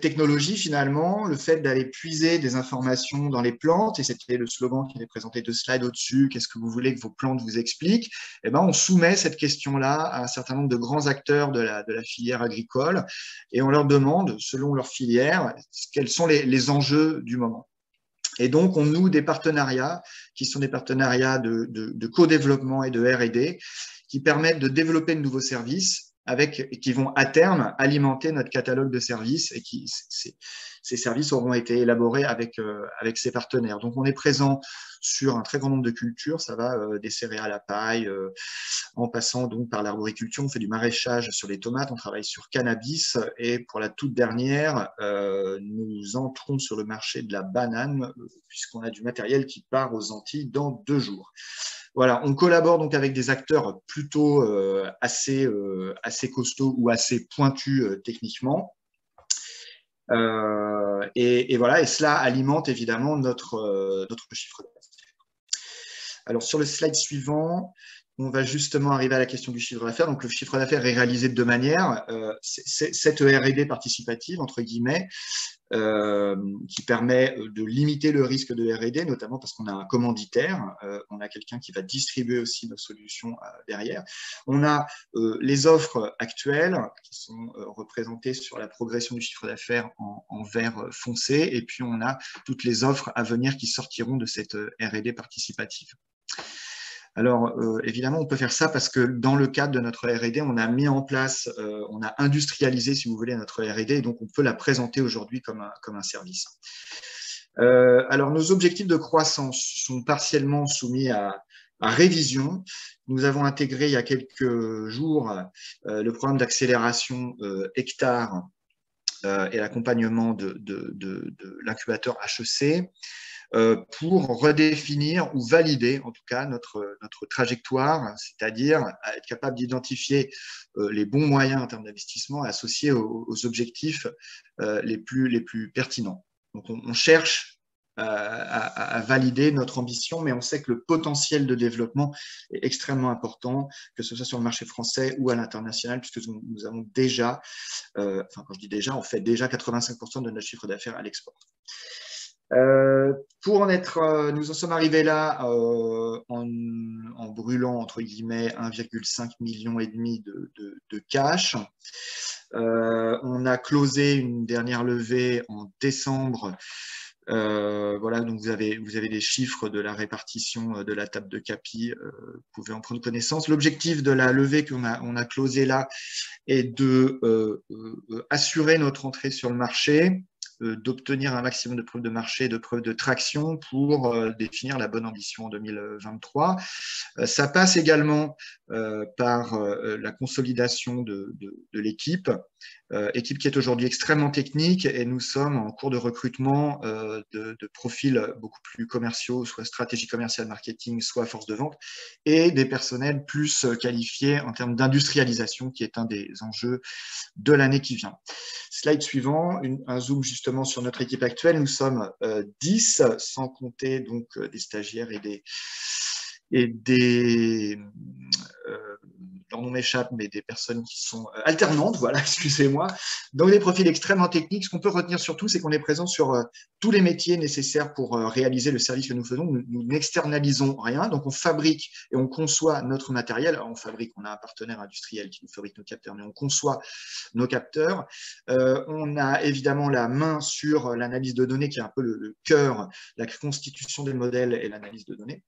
technologie, finalement, le fait d'aller puiser des informations dans les plantes, et c'était le slogan qui était présenté 2 slides au-dessus, qu'est-ce que vous voulez que vos plantes vous expliquent, eh ben, on soumet cette question-là à un certain nombre de grands acteurs de la filière agricole, et on leur demande, selon leur filière, quels sont les enjeux du moment. Et donc, on noue des partenariats qui sont des partenariats de co-développement et de R&D qui permettent de développer de nouveaux services qui vont à terme alimenter notre catalogue de services et ces services auront été élaborés avec ces partenaires. Donc, on est présent sur un très grand nombre de cultures. Ça va des céréales à paille, en passant donc par l'arboriculture. On fait du maraîchage sur les tomates, on travaille sur cannabis. Et pour la toute dernière, nous entrons sur le marché de la banane, puisqu'on a du matériel qui part aux Antilles dans 2 jours. Voilà, on collabore donc avec des acteurs plutôt assez costauds ou assez pointus techniquement. Et voilà, et cela alimente évidemment notre chiffre d'affaires. Alors sur le slide suivant, on va justement arriver à la question du chiffre d'affaires. Donc le chiffre d'affaires est réalisé de 2 manières. Cette R&D participative, entre guillemets, qui permet de limiter le risque de R&D, notamment parce qu'on a un commanditaire, on a quelqu'un qui va distribuer aussi nos solutions derrière. On a les offres actuelles qui sont représentées sur la progression du chiffre d'affaires en vert foncé, et puis on a toutes les offres à venir qui sortiront de cette R&D participative. Alors, évidemment, on peut faire ça parce que dans le cadre de notre R&D, on a mis en place, on a industrialisé, si vous voulez, notre R&D, et donc on peut la présenter aujourd'hui comme un service. Alors, nos objectifs de croissance sont partiellement soumis à révision. Nous avons intégré il y a quelques jours le programme d'accélération Hectare et l'accompagnement de l'incubateur HEC. pour redéfinir ou valider en tout cas notre trajectoire, c'est-à-dire être capable d'identifier les bons moyens en termes d'investissement associés aux objectifs les plus pertinents. Donc on cherche à valider notre ambition, mais on sait que le potentiel de développement est extrêmement important, que ce soit sur le marché français ou à l'international, puisque nous avons déjà, enfin quand je dis déjà, on fait déjà 85% de notre chiffre d'affaires à l'export. Pour en être, nous en sommes arrivés là en brûlant entre guillemets 1,5 million et demi de cash. On a closé une dernière levée en décembre. Voilà, donc vous avez les chiffres de la répartition de la table de capi, vous pouvez en prendre connaissance. L'objectif de la levée qu'on a closée là est de assurer notre entrée sur le marché, d'obtenir un maximum de preuves de marché, de preuves de traction pour définir la bonne ambition en 2023. Ça passe également par la consolidation de l'équipe, équipe qui est aujourd'hui extrêmement technique, et nous sommes en cours de recrutement de profils beaucoup plus commerciaux, soit stratégie commerciale marketing, soit force de vente, et des personnels plus qualifiés en termes d'industrialisation, qui est un des enjeux de l'année qui vient. Slide suivant, un zoom justement sur notre équipe actuelle. Nous sommes 10, sans compter donc des stagiaires et des leur nom m'échappe, mais des personnes qui sont alternantes, voilà, excusez-moi. Donc des profils extrêmement techniques. Ce qu'on peut retenir surtout, c'est qu'on est présent sur tous les métiers nécessaires pour réaliser le service que nous faisons. Nous n'externalisons rien, donc on fabrique et on conçoit notre matériel. Alors, on a un partenaire industriel qui nous fabrique nos capteurs, mais on conçoit nos capteurs. On a évidemment la main sur l'analyse de données, qui est un peu le cœur, la constitution des modèles et l'analyse de données.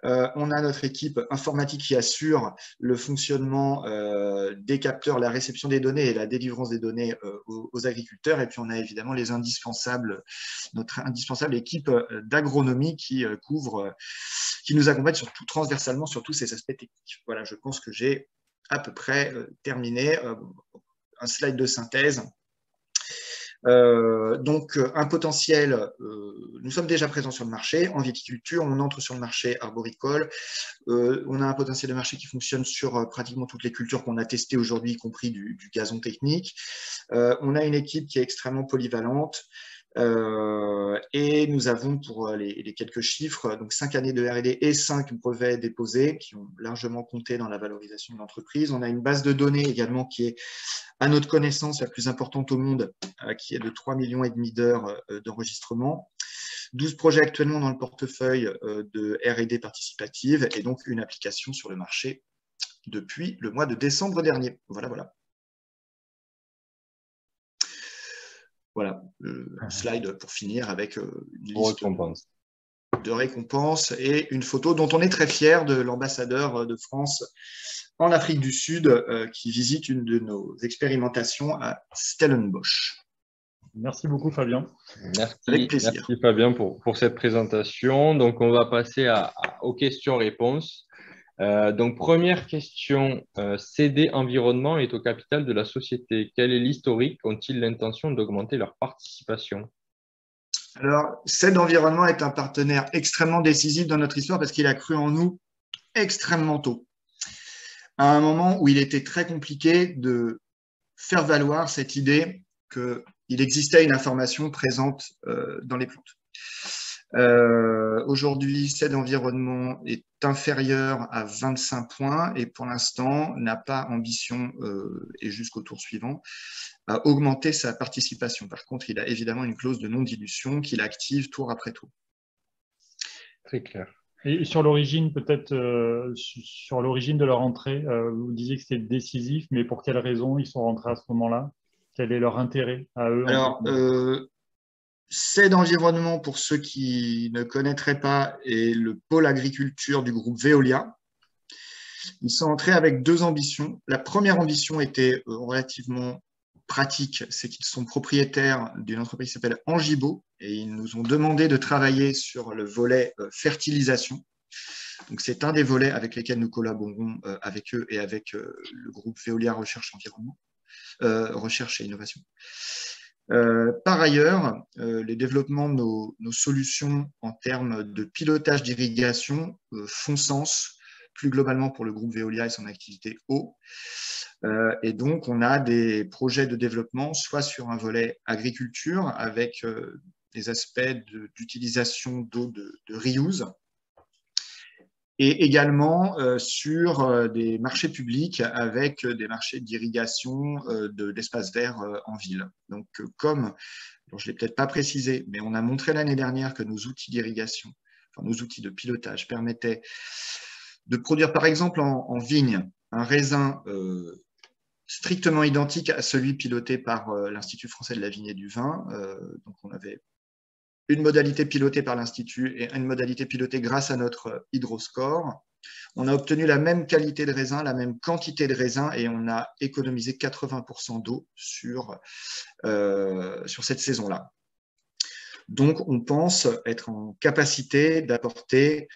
On a notre équipe informatique qui assure le fonctionnement des capteurs, la réception des données et la délivrance des données aux agriculteurs. Et puis on a évidemment notre indispensable équipe d'agronomie qui nous accompagne transversalement sur tous ces aspects techniques. Voilà, je pense que j'ai à peu près terminé. Un slide de synthèse. Donc, un potentiel, nous sommes déjà présents sur le marché en viticulture, on entre sur le marché arboricole, on a un potentiel de marché qui fonctionne sur pratiquement toutes les cultures qu'on a testées aujourd'hui, y compris du gazon technique. On a une équipe qui est extrêmement polyvalente. Et nous avons, pour les quelques chiffres, donc 5 années de R&D et 5 brevets déposés qui ont largement compté dans la valorisation de l'entreprise. On a une base de données également qui est, à notre connaissance, la plus importante au monde, qui est de 3,5 millions d'heures d'enregistrement. 12 projets actuellement dans le portefeuille de R&D participative, et donc une application sur le marché depuis le mois de décembre dernier. Voilà, voilà. Voilà, un slide pour finir avec une liste de récompenses et une photo dont on est très fier de l'ambassadeur de France en Afrique du Sud qui visite une de nos expérimentations à Stellenbosch. Merci beaucoup, Fabien. Merci, avec plaisir. Merci Fabien pour cette présentation. Donc, on va passer aux questions-réponses. Donc, première question, CD Environnement est au capital de la société. Quel est l'historique? Ont-ils l'intention d'augmenter leur participation? Alors, CD Environnement est un partenaire extrêmement décisif dans notre histoire parce qu'il a cru en nous extrêmement tôt, à un moment où il était très compliqué de faire valoir cette idée qu'il existait une information présente dans les plantes. Aujourd'hui, CD Environnement est inférieur à 25 points et pour l'instant n'a pas ambition, et jusqu'au tour suivant, à augmenter sa participation. Par contre, il a évidemment une clause de non-dilution qu'il active tour après tour. Très clair. Et sur l'origine, peut-être, sur l'origine de leur entrée, vous disiez que c'était décisif, mais pour quelles raisons ils sont rentrés à ce moment-là? Quel est leur intérêt à eux? Alors, CD Environnement, pour ceux qui ne connaîtraient pas, est le pôle agriculture du groupe Veolia. Ils sont entrés avec 2 ambitions. La première ambition était relativement pratique, c'est qu'ils sont propriétaires d'une entreprise qui s'appelle Angibo et ils nous ont demandé de travailler sur le volet fertilisation. Donc, c'est un des volets avec lesquels nous collaborons avec eux et avec le groupe Veolia Recherche Environnement, Recherche et Innovation. Par ailleurs, les développements de nos solutions en termes de pilotage d'irrigation font sens plus globalement pour le groupe Veolia et son activité eau. Et donc, on a des projets de développement, soit sur un volet agriculture, avec des aspects d'utilisation d'eau de reuse, et également sur des marchés publics avec des marchés d'irrigation d'espaces verts en ville. Donc, comme, alors je ne l'ai peut-être pas précisé, mais on a montré l'année dernière que nos outils d'irrigation, enfin, nos outils de pilotage permettaient de produire, par exemple, en vigne, un raisin strictement identique à celui piloté par l'Institut français de la vigne et du vin. Donc, on avait une modalité pilotée par l'Institut et une modalité pilotée grâce à notre hydroscore. On a obtenu la même qualité de raisin, la même quantité de raisin et on a économisé 80% d'eau sur cette saison-là. Donc, on pense être en capacité d'apporter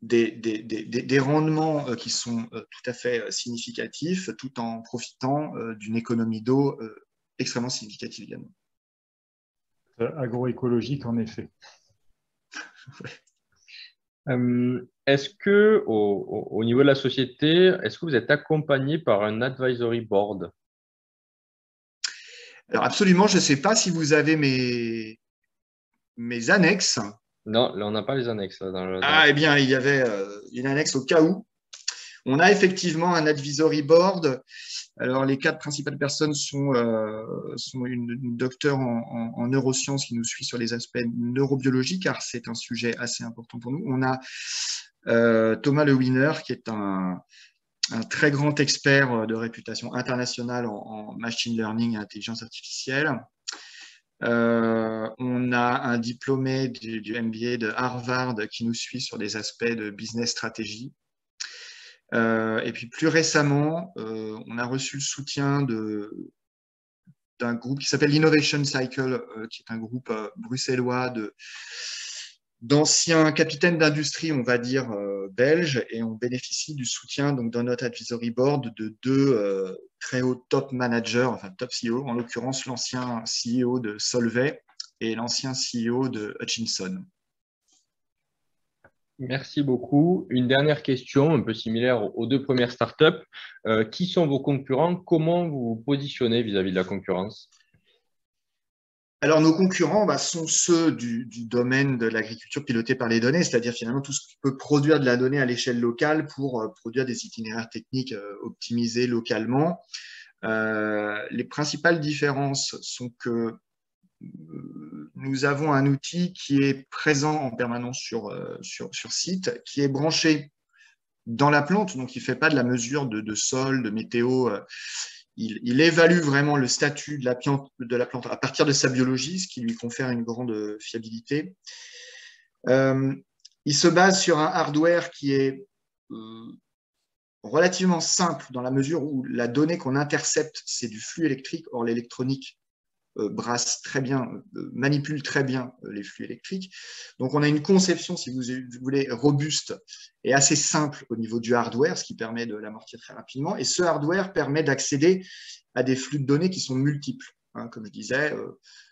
des rendements qui sont tout à fait significatifs tout en profitant d'une économie d'eau extrêmement significative également. Agroécologique, en effet. Est-ce que, au niveau de la société, est-ce que vous êtes accompagné par un advisory board? Alors absolument, je ne sais pas si vous avez mes annexes. Non, là, on n'a pas les annexes. Là, eh bien, il y avait une annexe au cas où. On a effectivement un advisory board. Alors, les 4 principales personnes sont une docteure en neurosciences qui nous suit sur les aspects neurobiologiques, car c'est un sujet assez important pour nous. On a Thomas Le Winner, qui est un très grand expert de réputation internationale en machine learning et intelligence artificielle. On a un diplômé du MBA de Harvard qui nous suit sur des aspects de business stratégie. Et puis plus récemment, on a reçu le soutien d'un groupe qui s'appelle l'Innovation Cycle, qui est un groupe bruxellois d'anciens capitaines d'industrie, on va dire, belges, et on bénéficie du soutien donc, dans notre advisory board de 2 très hauts top managers, enfin top CEO, en l'occurrence l'ancien CEO de Solvay et l'ancien CEO de Hutchinson. Merci beaucoup. Une dernière question, un peu similaire aux 2 premières startups. Qui sont vos concurrents? Comment vous vous positionnez vis-à-vis de la concurrence? Alors, nos concurrents sont ceux du domaine de l'agriculture pilotée par les données, c'est-à-dire finalement tout ce qui peut produire de la donnée à l'échelle locale pour produire des itinéraires techniques optimisés localement. Les principales différences sont que nous avons un outil qui est présent en permanence sur site, qui est branché dans la plante, donc il ne fait pas de la mesure de sol, de météo. Il évalue vraiment le statut de la plante à partir de sa biologie, ce qui lui confère une grande fiabilité. Il se base sur un hardware qui est relativement simple dans la mesure où la donnée qu'on intercepte, c'est du flux électrique. Or, l'électronique brasse très bien, manipule très bien les flux électriques. Donc, on a une conception, si vous voulez, robuste et assez simple au niveau du hardware, ce qui permet de l'amortir très rapidement. Et ce hardware permet d'accéder à des flux de données qui sont multiples, hein, comme je disais,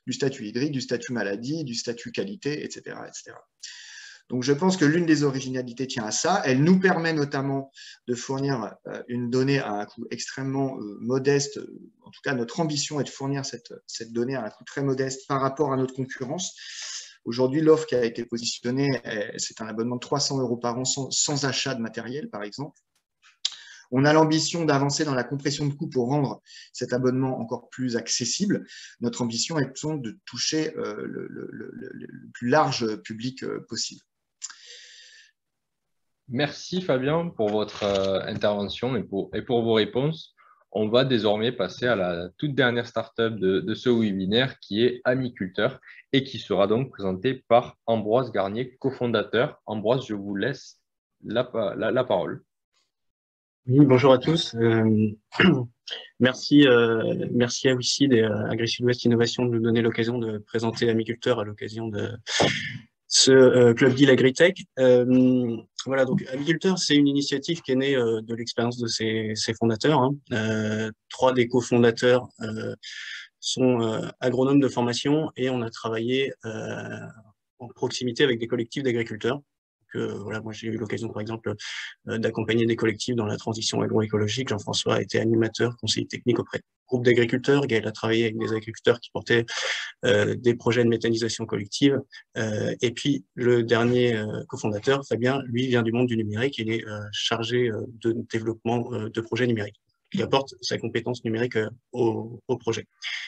du statut hydrique, du statut maladie, du statut qualité, etc., etc. Donc, je pense que l'une des originalités tient à ça. Elle nous permet notamment de fournir une donnée à un coût extrêmement modeste. En tout cas, notre ambition est de fournir cette donnée à un coût très modeste par rapport à notre concurrence. Aujourd'hui, l'offre qui a été positionnée, c'est un abonnement de 300 € par an sans achat de matériel, par exemple. On a l'ambition d'avancer dans la compression de coûts pour rendre cet abonnement encore plus accessible. Notre ambition est de toucher le plus large public possible. Merci Fabien pour votre intervention et pour vos réponses. On va désormais passer à la toute dernière startup de ce webinaire qui est Amiculteur et qui sera donc présentée par Ambroise Garnier, cofondateur. Ambroise, je vous laisse la parole. Oui, bonjour à tous. Merci à WICID et à Agri-Sud-Ouest Innovation de nous donner l'occasion de présenter Amiculteur à l'occasion de ce Club Deal Agritech. Voilà, donc Amiculteur, c'est une initiative qui est née de l'expérience de ses fondateurs. 3 des cofondateurs sont agronomes de formation et on a travaillé en proximité avec des collectifs d'agriculteurs. Voilà, moi j'ai eu l'occasion par exemple d'accompagner des collectifs dans la transition agroécologique. Jean-François a été animateur, conseiller technique auprès de groupes d'agriculteurs. Gaël a travaillé avec des agriculteurs qui portaient des projets de méthanisation collective. Et puis le dernier cofondateur, Fabien, lui vient du monde du numérique. Il est chargé de développement de projets numériques. Il apporte sa compétence numérique au projet.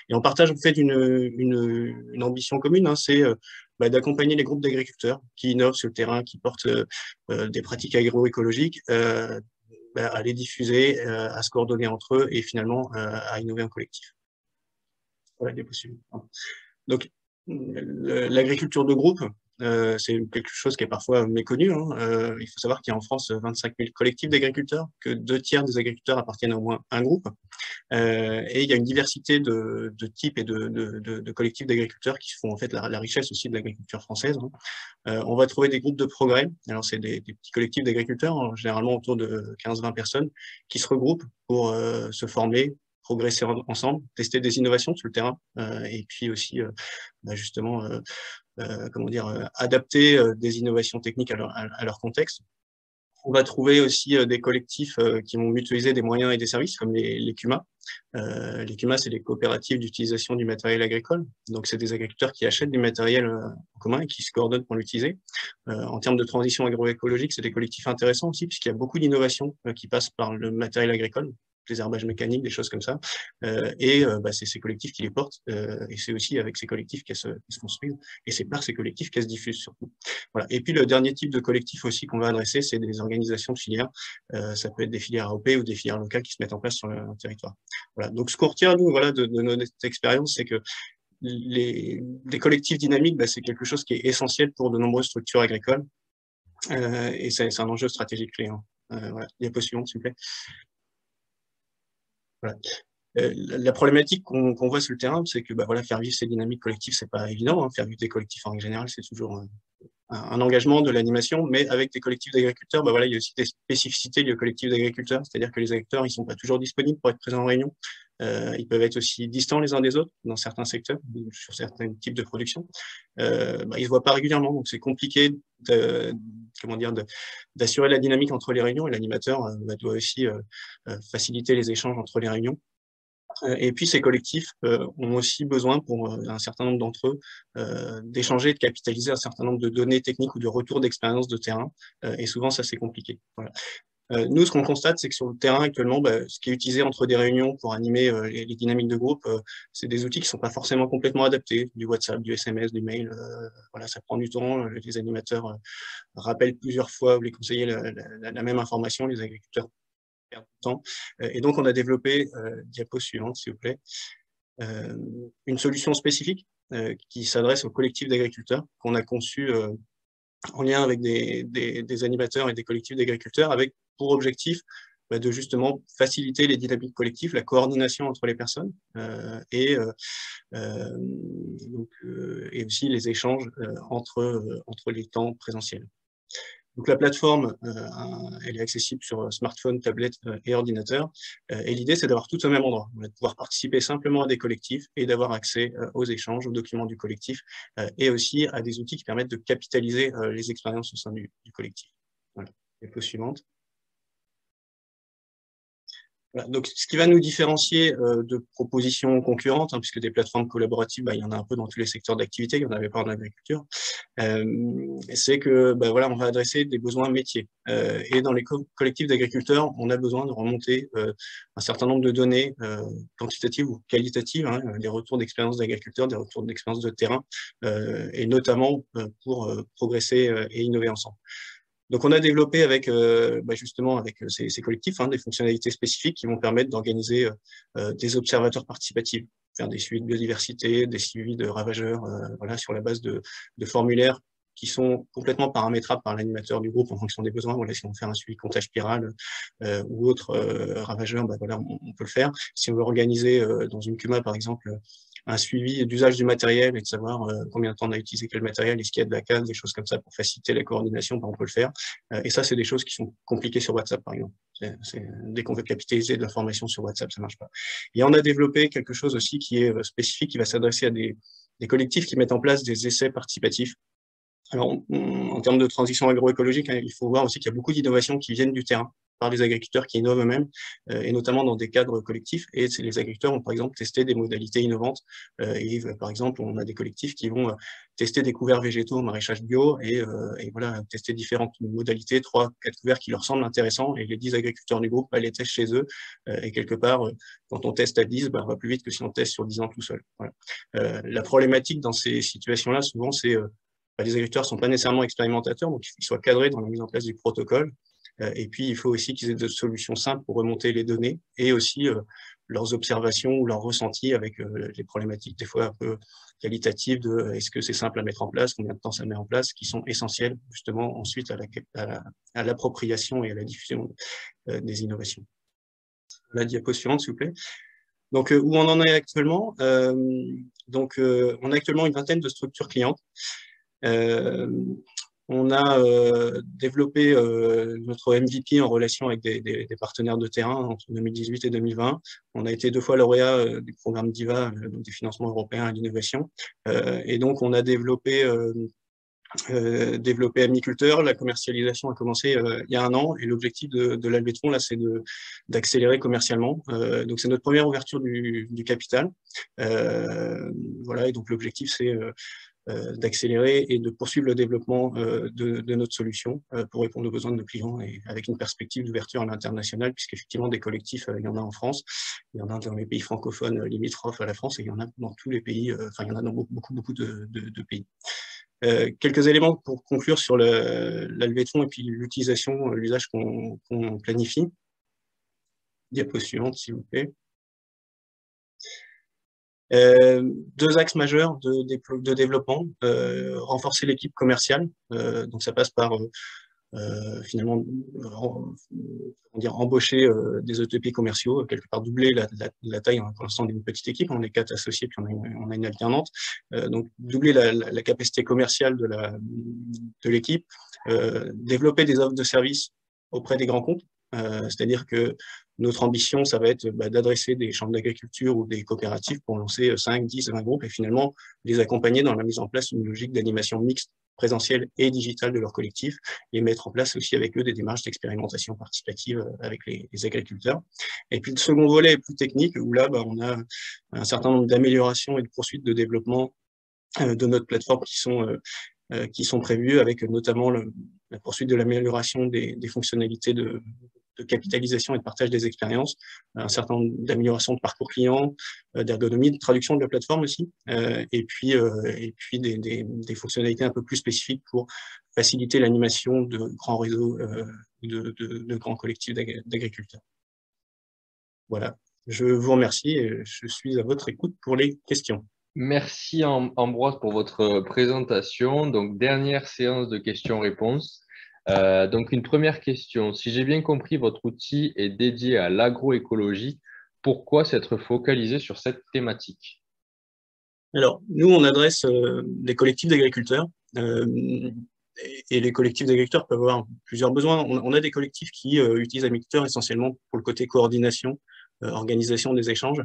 Et on partage en fait une ambition commune, hein, c'est d'accompagner les groupes d'agriculteurs qui innovent sur le terrain, qui portent des pratiques agroécologiques, à les diffuser, à se coordonner entre eux et finalement à innover en collectif. Voilà, des possibles. Donc, l'agriculture de groupe, c'est quelque chose qui est parfois méconnu. Hein. Il faut savoir qu'il y a en France 25 000 collectifs d'agriculteurs, que 2/3 des agriculteurs appartiennent à au moins un groupe. Et il y a une diversité de types et de collectifs d'agriculteurs qui font en fait la richesse aussi de l'agriculture française. Hein. On va trouver des groupes de progrès. Alors, c'est des petits collectifs d'agriculteurs, hein, généralement autour de 15-20 personnes, qui se regroupent pour se former, progresser ensemble, tester des innovations sur le terrain, et puis aussi justement comment dire, adapter des innovations techniques à leur contexte. On va trouver aussi des collectifs qui vont mutualiser des moyens et des services, comme les CUMA. Les CUMA, c'est les coopératives d'utilisation du matériel agricole. Donc, c'est des agriculteurs qui achètent du matériel en commun et qui se coordonnent pour l'utiliser. En termes de transition agroécologique, c'est des collectifs intéressants aussi, puisqu'il y a beaucoup d'innovations qui passent par le matériel agricole, les herbages mécaniques, des choses comme ça. C'est ces collectifs qui les portent, et c'est aussi avec ces collectifs qu'elles se construisent, et c'est par ces collectifs qu'elles se diffusent surtout. Voilà. Et puis le dernier type de collectif aussi qu'on va adresser, c'est des organisations de filières. Ça peut être des filières AOP ou des filières locales qui se mettent en place sur le territoire. Voilà. Donc ce qu'on retient, nous, voilà, de notre expérience, c'est que des collectifs dynamiques, c'est quelque chose qui est essentiel pour de nombreuses structures agricoles, et c'est un enjeu stratégique clé. Hein. Voilà. Diapo suivante, s'il vous plaît. Voilà. La problématique qu'on voit sur le terrain, c'est que faire vivre ces dynamiques collectives, c'est pas évident. Hein. Faire vivre des collectifs en général, c'est toujours un engagement de l'animation, mais avec des collectifs d'agriculteurs, il y a aussi des spécificités liées aux collectifs d'agriculteurs, c'est-à-dire que les agriculteurs, ils sont pas toujours disponibles pour être présents en réunion. Ils peuvent être aussi distants les uns des autres dans certains secteurs, sur certains types de production. Ils se voient pas régulièrement, donc c'est compliqué d'assurer la dynamique entre les réunions, et l'animateur doit aussi faciliter les échanges entre les réunions. Et puis ces collectifs ont aussi besoin, pour un certain nombre d'entre eux, d'échanger, de capitaliser un certain nombre de données techniques ou de retours d'expérience de terrain, et souvent ça c'est compliqué. Voilà. Nous, ce qu'on constate, c'est que sur le terrain actuellement, ce qui est utilisé entre des réunions pour animer les dynamiques de groupe, c'est des outils qui ne sont pas forcément complètement adaptés, du WhatsApp, du SMS, du mail. Voilà, ça prend du temps. Les animateurs rappellent plusieurs fois, ou les conseillers, la même information. Les agriculteurs perdent du temps. Et donc, on a développé, diapo suivante, s'il vous plaît, une solution spécifique qui s'adresse au collectif d'agriculteurs qu'on a conçu en lien avec des animateurs et des collectifs d'agriculteurs, avec pour objectif de justement faciliter les dynamiques collectives, la coordination entre les personnes et aussi les échanges entre les temps présentiels. Donc la plateforme, elle est accessible sur smartphone, tablette et ordinateur. Et l'idée, c'est d'avoir tout au même endroit, de pouvoir participer simplement à des collectifs et d'avoir accès aux échanges, aux documents du collectif et aussi à des outils qui permettent de capitaliser les expériences au sein du collectif. Voilà. Diapo suivante. Voilà. Donc, ce qui va nous différencier de propositions concurrentes, hein, puisque des plateformes collaboratives, il y en a un peu dans tous les secteurs d'activité, il n'y en avait pas en agriculture, c'est que on va adresser des besoins métiers. Et dans les collectifs d'agriculteurs, on a besoin de remonter un certain nombre de données quantitatives ou qualitatives, hein, des retours d'expérience d'agriculteurs, des retours d'expérience de terrain, et notamment pour progresser et innover ensemble. Donc, on a développé avec justement avec ces collectifs des fonctionnalités spécifiques qui vont permettre d'organiser des observateurs participatifs, faire des suivis de biodiversité, des suivis de ravageurs, sur la base de formulaires qui sont complètement paramétrables par l'animateur du groupe en fonction des besoins. Voilà, si on veut faire un suivi comptage spiral ou autre ravageur, on peut le faire. Si on veut organiser dans une CUMA, par exemple, un suivi d'usage du matériel et de savoir combien de temps on a utilisé quel matériel, est-ce qu'il y a de la casse, des choses comme ça pour faciliter la coordination, on peut le faire. Et ça, c'est des choses qui sont compliquées sur WhatsApp, par exemple. Dès qu'on veut capitaliser de l'information sur WhatsApp, ça ne marche pas. Et on a développé quelque chose aussi qui est spécifique, qui va s'adresser à des collectifs qui mettent en place des essais participatifs. Alors, en termes de transition agroécologique, il faut voir aussi qu'il y a beaucoup d'innovations qui viennent du terrain, par les agriculteurs qui innovent eux-mêmes, et notamment dans des cadres collectifs. Et les agriculteurs ont par exemple testé des modalités innovantes. Par exemple, on a des collectifs qui vont tester des couverts végétaux au maraîchage bio et voilà, tester différentes modalités, 3-4 couverts qui leur semblent intéressants, et les 10 agriculteurs du groupe les testent chez eux. Et quelque part, quand on teste à 10, on va plus vite que si on teste sur 10 ans tout seul. Voilà. La problématique dans ces situations-là, souvent, c'est les agriculteurs ne sont pas nécessairement expérimentateurs, donc il faut qu'ils soient cadrés dans la mise en place du protocole. Et puis, il faut aussi qu'ils aient des solutions simples pour remonter les données et aussi leurs observations ou leurs ressentis avec les problématiques des fois un peu qualitatives de est-ce que c'est simple à mettre en place, combien de temps ça met en place, qui sont essentielles justement ensuite à l'appropriation et à la diffusion des innovations. La diapo suivante, s'il vous plaît. Donc, où on en est actuellement on a actuellement une vingtaine de structures clientes. On a développé notre MVP en relation avec des partenaires de terrain entre 2018 et 2020. On a été 2 fois lauréat du programme DIVA, donc des financements européens à l'innovation. Et donc, on a développé Amiculteur. La commercialisation a commencé il y a 1 an et l'objectif de la levée de fonds, là, c'est d'accélérer commercialement. Donc, c'est notre première ouverture du capital. Voilà, et donc l'objectif, c'est d'accélérer et de poursuivre le développement de notre solution pour répondre aux besoins de nos clients et avec une perspective d'ouverture à l'international, puisqu'effectivement des collectifs, il y en a en France, il y en a dans les pays francophones limitrophes à la France et il y en a dans tous les pays, il y en a dans beaucoup de pays. Quelques éléments pour conclure sur la levée de fonds et puis l'utilisation, l'usage qu'on planifie. Diapo suivante, s'il vous plaît. 2 axes majeurs de développement, renforcer l'équipe commerciale, donc ça passe par finalement embaucher des ETP commerciaux, quelque part doubler la taille pour l'instant d'une petite équipe, on est 4 associés puis on a une alternante, donc doubler la capacité commerciale de l'équipe, développer des offres de services auprès des grands comptes. C'est-à-dire que notre ambition, ça va être d'adresser des chambres d'agriculture ou des coopératives pour lancer 5, 10, 20 groupes et finalement les accompagner dans la mise en place d'une logique d'animation mixte, présentielle et digitale de leur collectif et mettre en place aussi avec eux des démarches d'expérimentation participative avec les agriculteurs. Et puis le second volet est plus technique où là, on a un certain nombre d'améliorations et de poursuites de développement de notre plateforme qui sont prévues avec notamment la poursuite de l'amélioration des fonctionnalités de capitalisation et de partage des expériences, un certain nombre d'améliorations de parcours client, d'ergonomie, de traduction de la plateforme aussi, et puis des fonctionnalités un peu plus spécifiques pour faciliter l'animation de grands réseaux, de grands collectifs d'agriculteurs. Voilà, je vous remercie et je suis à votre écoute pour les questions. Merci Ambroise pour votre présentation. Donc, dernière séance de questions-réponses. Donc, une première question. Si j'ai bien compris, votre outil est dédié à l'agroécologie. Pourquoi s'être focalisé sur cette thématique? Alors, nous, on adresse des collectifs d'agriculteurs. Et les collectifs d'agriculteurs peuvent avoir plusieurs besoins. On a des collectifs qui utilisent Amiculteur essentiellement pour le côté coordination, organisation des échanges.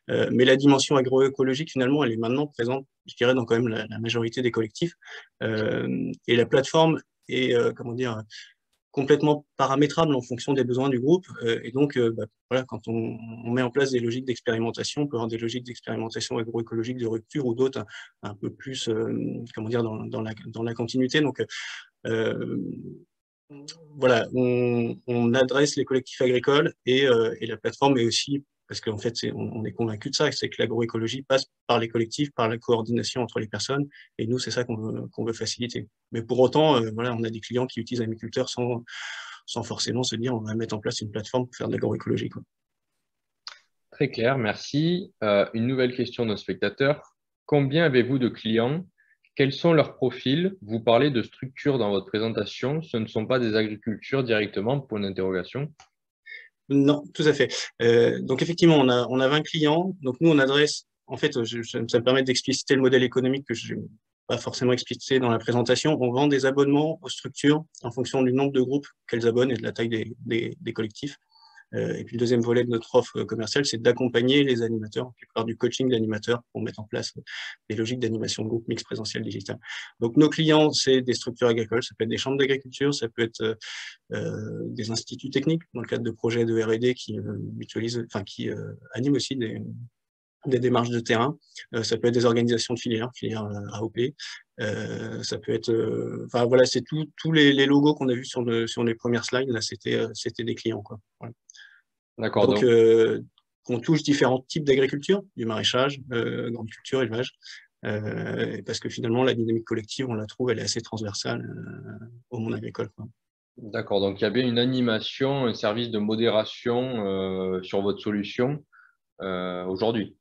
Mais la dimension agroécologique, finalement, elle est maintenant présente, je dirais, dans quand même la majorité des collectifs. Et la plateforme est, complètement paramétrable en fonction des besoins du groupe. Et donc, voilà, quand on met en place des logiques d'expérimentation, on peut avoir des logiques d'expérimentation agroécologique de rupture ou d'autres un peu plus, dans la continuité. Donc, voilà, on adresse les collectifs agricoles et la plateforme est aussi, parce qu'en fait, on est convaincu de ça, c'est que l'agroécologie passe par les collectifs, par la coordination entre les personnes, et nous, c'est ça qu'on veut faciliter. Mais pour autant, voilà, on a des clients qui utilisent Amiculteur sans forcément se dire on va mettre en place une plateforme pour faire de l'agroécologie. Très clair, merci. Une nouvelle question de nos spectateurs. Combien avez-vous de clients? Quels sont leurs profils? Vous parlez de structure dans votre présentation. Ce ne sont pas des agricultures directement, pour une interrogation? Non, tout à fait. Donc effectivement, on a 20 clients. Donc nous, on adresse en fait, ça me permet d'expliciter le modèle économique que je n'ai pas forcément explicité dans la présentation. On vend des abonnements aux structures en fonction du nombre de groupes qu'elles abonnent et de la taille des collectifs. Et puis le deuxième volet de notre offre commerciale, c'est d'accompagner les animateurs, faire du coaching d'animateurs pour mettre en place des logiques d'animation de groupe mix présentiel digital. Donc nos clients, c'est des structures agricoles, ça peut être des chambres d'agriculture, ça peut être des instituts techniques dans le cadre de projets de R&D qui animent aussi des démarches de terrain. Ça peut être des organisations de filières AOP. Ça peut être, voilà, c'est tous les logos qu'on a vus sur les premières slides. Là, c'était des clients, quoi. Voilà. D'accord. Donc, on touche différents types d'agriculture, du maraîchage, grande culture, élevage, parce que finalement, la dynamique collective, on la trouve, elle est assez transversale au monde agricole, quoi. D'accord. Donc, il y a bien une animation, un service de modération sur votre solution aujourd'hui.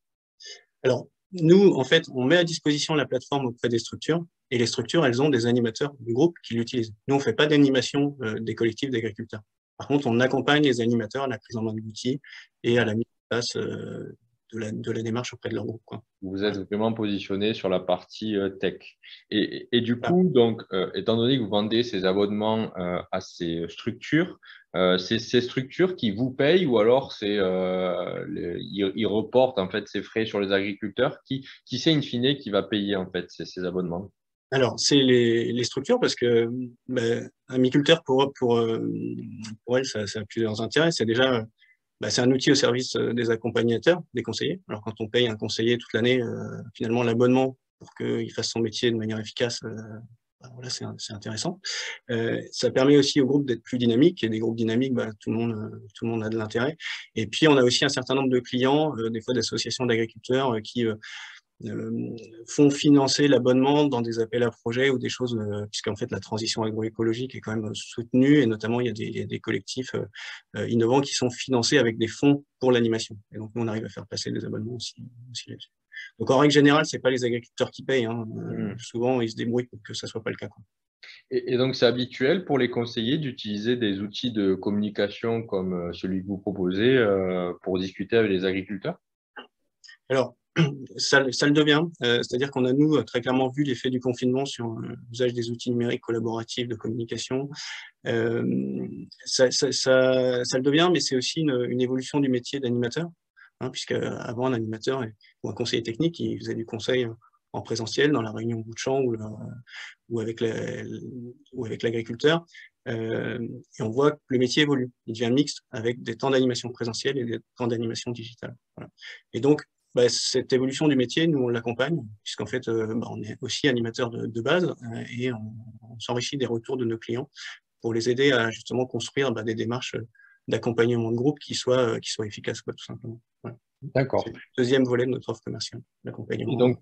Alors, nous, en fait, on met à disposition la plateforme auprès des structures, et les structures, elles ont des animateurs du groupe qui l'utilisent. Nous, on ne fait pas d'animation des collectifs d'agriculteurs. Par contre, on accompagne les animateurs à la prise en main de l'outil et à la mise en place de la démarche auprès de leur groupe, quoi. Vous êtes vraiment positionné sur la partie tech. Et du coup, donc, étant donné que vous vendez ces abonnements à ces structures, c'est ces structures qui vous payent ou alors ils reportent en fait ces frais sur les agriculteurs? Qui sait in fine qui va payer en fait ces abonnements? Alors, c'est les structures parce que Amiculteur, pour elles, ça a plusieurs intérêts. C'est déjà, c'est un outil au service des accompagnateurs, des conseillers. Alors, quand on paye un conseiller toute l'année, finalement, l'abonnement pour qu'il fasse son métier de manière efficace, voilà, c'est intéressant. Ça permet aussi au groupe d'être plus dynamique. Et des groupes dynamiques, tout le monde a de l'intérêt. Et puis, on a aussi un certain nombre de clients, des fois d'associations d'agriculteurs qui font financer l'abonnement dans des appels à projets ou des choses, puisqu'en fait la transition agroécologique est quand même soutenue et notamment il y a des collectifs innovants qui sont financés avec des fonds pour l'animation. Et donc nous, on arrive à faire passer des abonnements aussi là-dessus. Donc en règle générale, c'est pas les agriculteurs qui payent, hein. Souvent ils se débrouillent pour que ça soit pas le cas, quoi. Et donc c'est habituel pour les conseillers d'utiliser des outils de communication comme celui que vous proposez pour discuter avec les agriculteurs? Alors, ça le devient, c'est-à-dire qu'on a, nous, très clairement vu l'effet du confinement sur l'usage des outils numériques collaboratifs de communication. Ça le devient, mais c'est aussi une évolution du métier d'animateur, hein, puisque avant un animateur ou un conseiller technique, il faisait du conseil en présentiel, dans la réunion bout de champ ou avec l'agriculteur. Et on voit que le métier évolue. Il devient mixte avec des temps d'animation présentielle et des temps d'animation digitale. Voilà. Et donc, cette évolution du métier, nous, on l'accompagne, puisqu'en fait, on est aussi animateur de base et on s'enrichit des retours de nos clients pour les aider à justement construire des démarches d'accompagnement de groupe qui soient efficaces, quoi, tout simplement. Voilà. D'accord. C'est le deuxième volet de notre offre commerciale, l'accompagnement. Donc,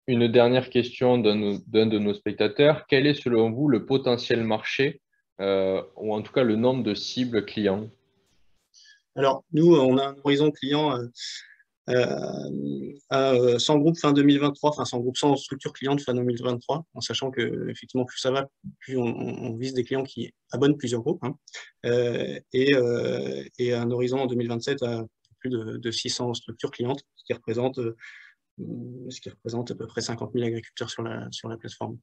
une dernière question d'un de nos spectateurs. Quel est selon vous le potentiel marché ou en tout cas le nombre de cibles clients? Alors, nous, on a un horizon client à 100 groupes fin 2023, enfin 100 groupes, 100 structures clientes fin 2023, en sachant que effectivement plus ça va, plus on vise des clients qui abonnent plusieurs groupes, hein, et un horizon en 2027 à plus de 600 structures clientes, ce qui représente à peu près 50 000 agriculteurs sur la plateforme.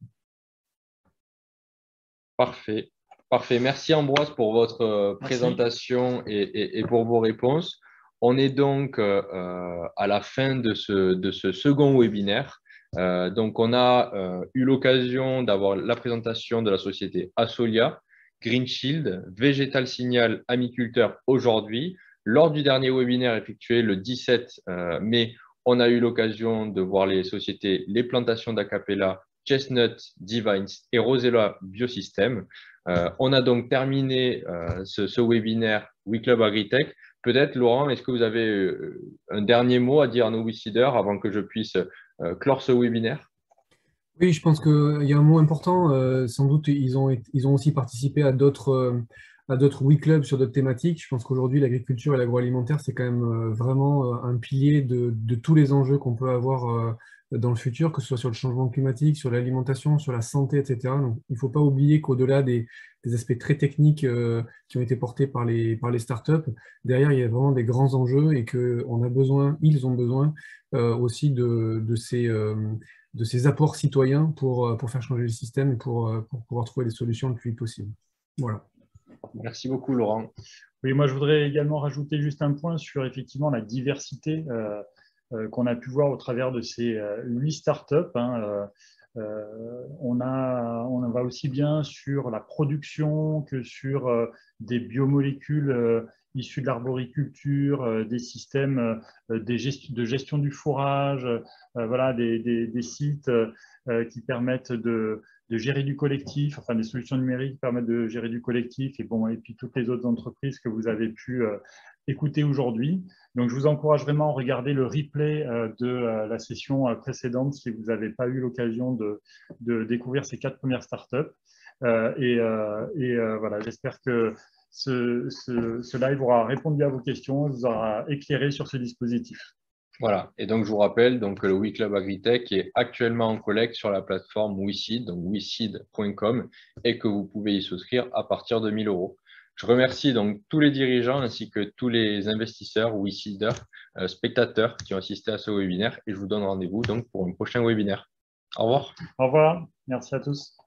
Parfait. Parfait. Merci Ambroise pour votre présentation et pour vos réponses. On est donc à la fin de ce second webinaire. Donc, on a eu l'occasion d'avoir la présentation de la société Asolia, Greenshield, Végétal Signal, Amiculteur aujourd'hui. Lors du dernier webinaire effectué le 17 mai, on a eu l'occasion de voir les sociétés Les Plantations d'Acapella, Chestnut, Divines et Rosella Biosystem. On a donc terminé ce webinaire WeClub Agritech. Peut-être, Laurent, est-ce que vous avez un dernier mot à dire à nos WeSeeders avant que je puisse clore ce webinaire? Oui, je pense qu'il y a un mot important. Sans doute, ils ont aussi participé à d'autres WeClubs sur d'autres thématiques. Je pense qu'aujourd'hui, l'agriculture et l'agroalimentaire, c'est quand même vraiment un pilier de tous les enjeux qu'on peut avoir dans le futur, que ce soit sur le changement climatique, sur l'alimentation, sur la santé, etc. Donc, il ne faut pas oublier qu'au-delà des aspects très techniques qui ont été portés par les startups, derrière, il y a vraiment des grands enjeux et qu'on a besoin, ils ont besoin aussi de ces apports citoyens pour faire changer le système et pour pouvoir trouver des solutions le plus vite possible. Voilà. Merci beaucoup, Laurent. Oui, moi, je voudrais également rajouter juste un point sur effectivement la diversité qu'on a pu voir au travers de ces 8 startups. On va aussi bien sur la production que sur des biomolécules issues de l'arboriculture, des systèmes de gestion du fourrage, voilà, des sites qui permettent de gérer du collectif, enfin des solutions numériques qui permettent de gérer du collectif, et puis toutes les autres entreprises que vous avez pu écouter aujourd'hui. Donc je vous encourage vraiment à regarder le replay de la session précédente si vous n'avez pas eu l'occasion de découvrir ces 4 premières startups. Voilà, j'espère que ce live aura répondu à vos questions et vous aura éclairé sur ce dispositif. Voilà, et donc je vous rappelle donc, que le WeClub AgriTech est actuellement en collecte sur la plateforme WeSeed, donc weseed.com, et que vous pouvez y souscrire à partir de 1 000 €. Je remercie donc tous les dirigeants ainsi que tous les investisseurs, WeSeeders, spectateurs qui ont assisté à ce webinaire, et je vous donne rendez-vous donc pour un prochain webinaire. Au revoir. Au revoir, merci à tous.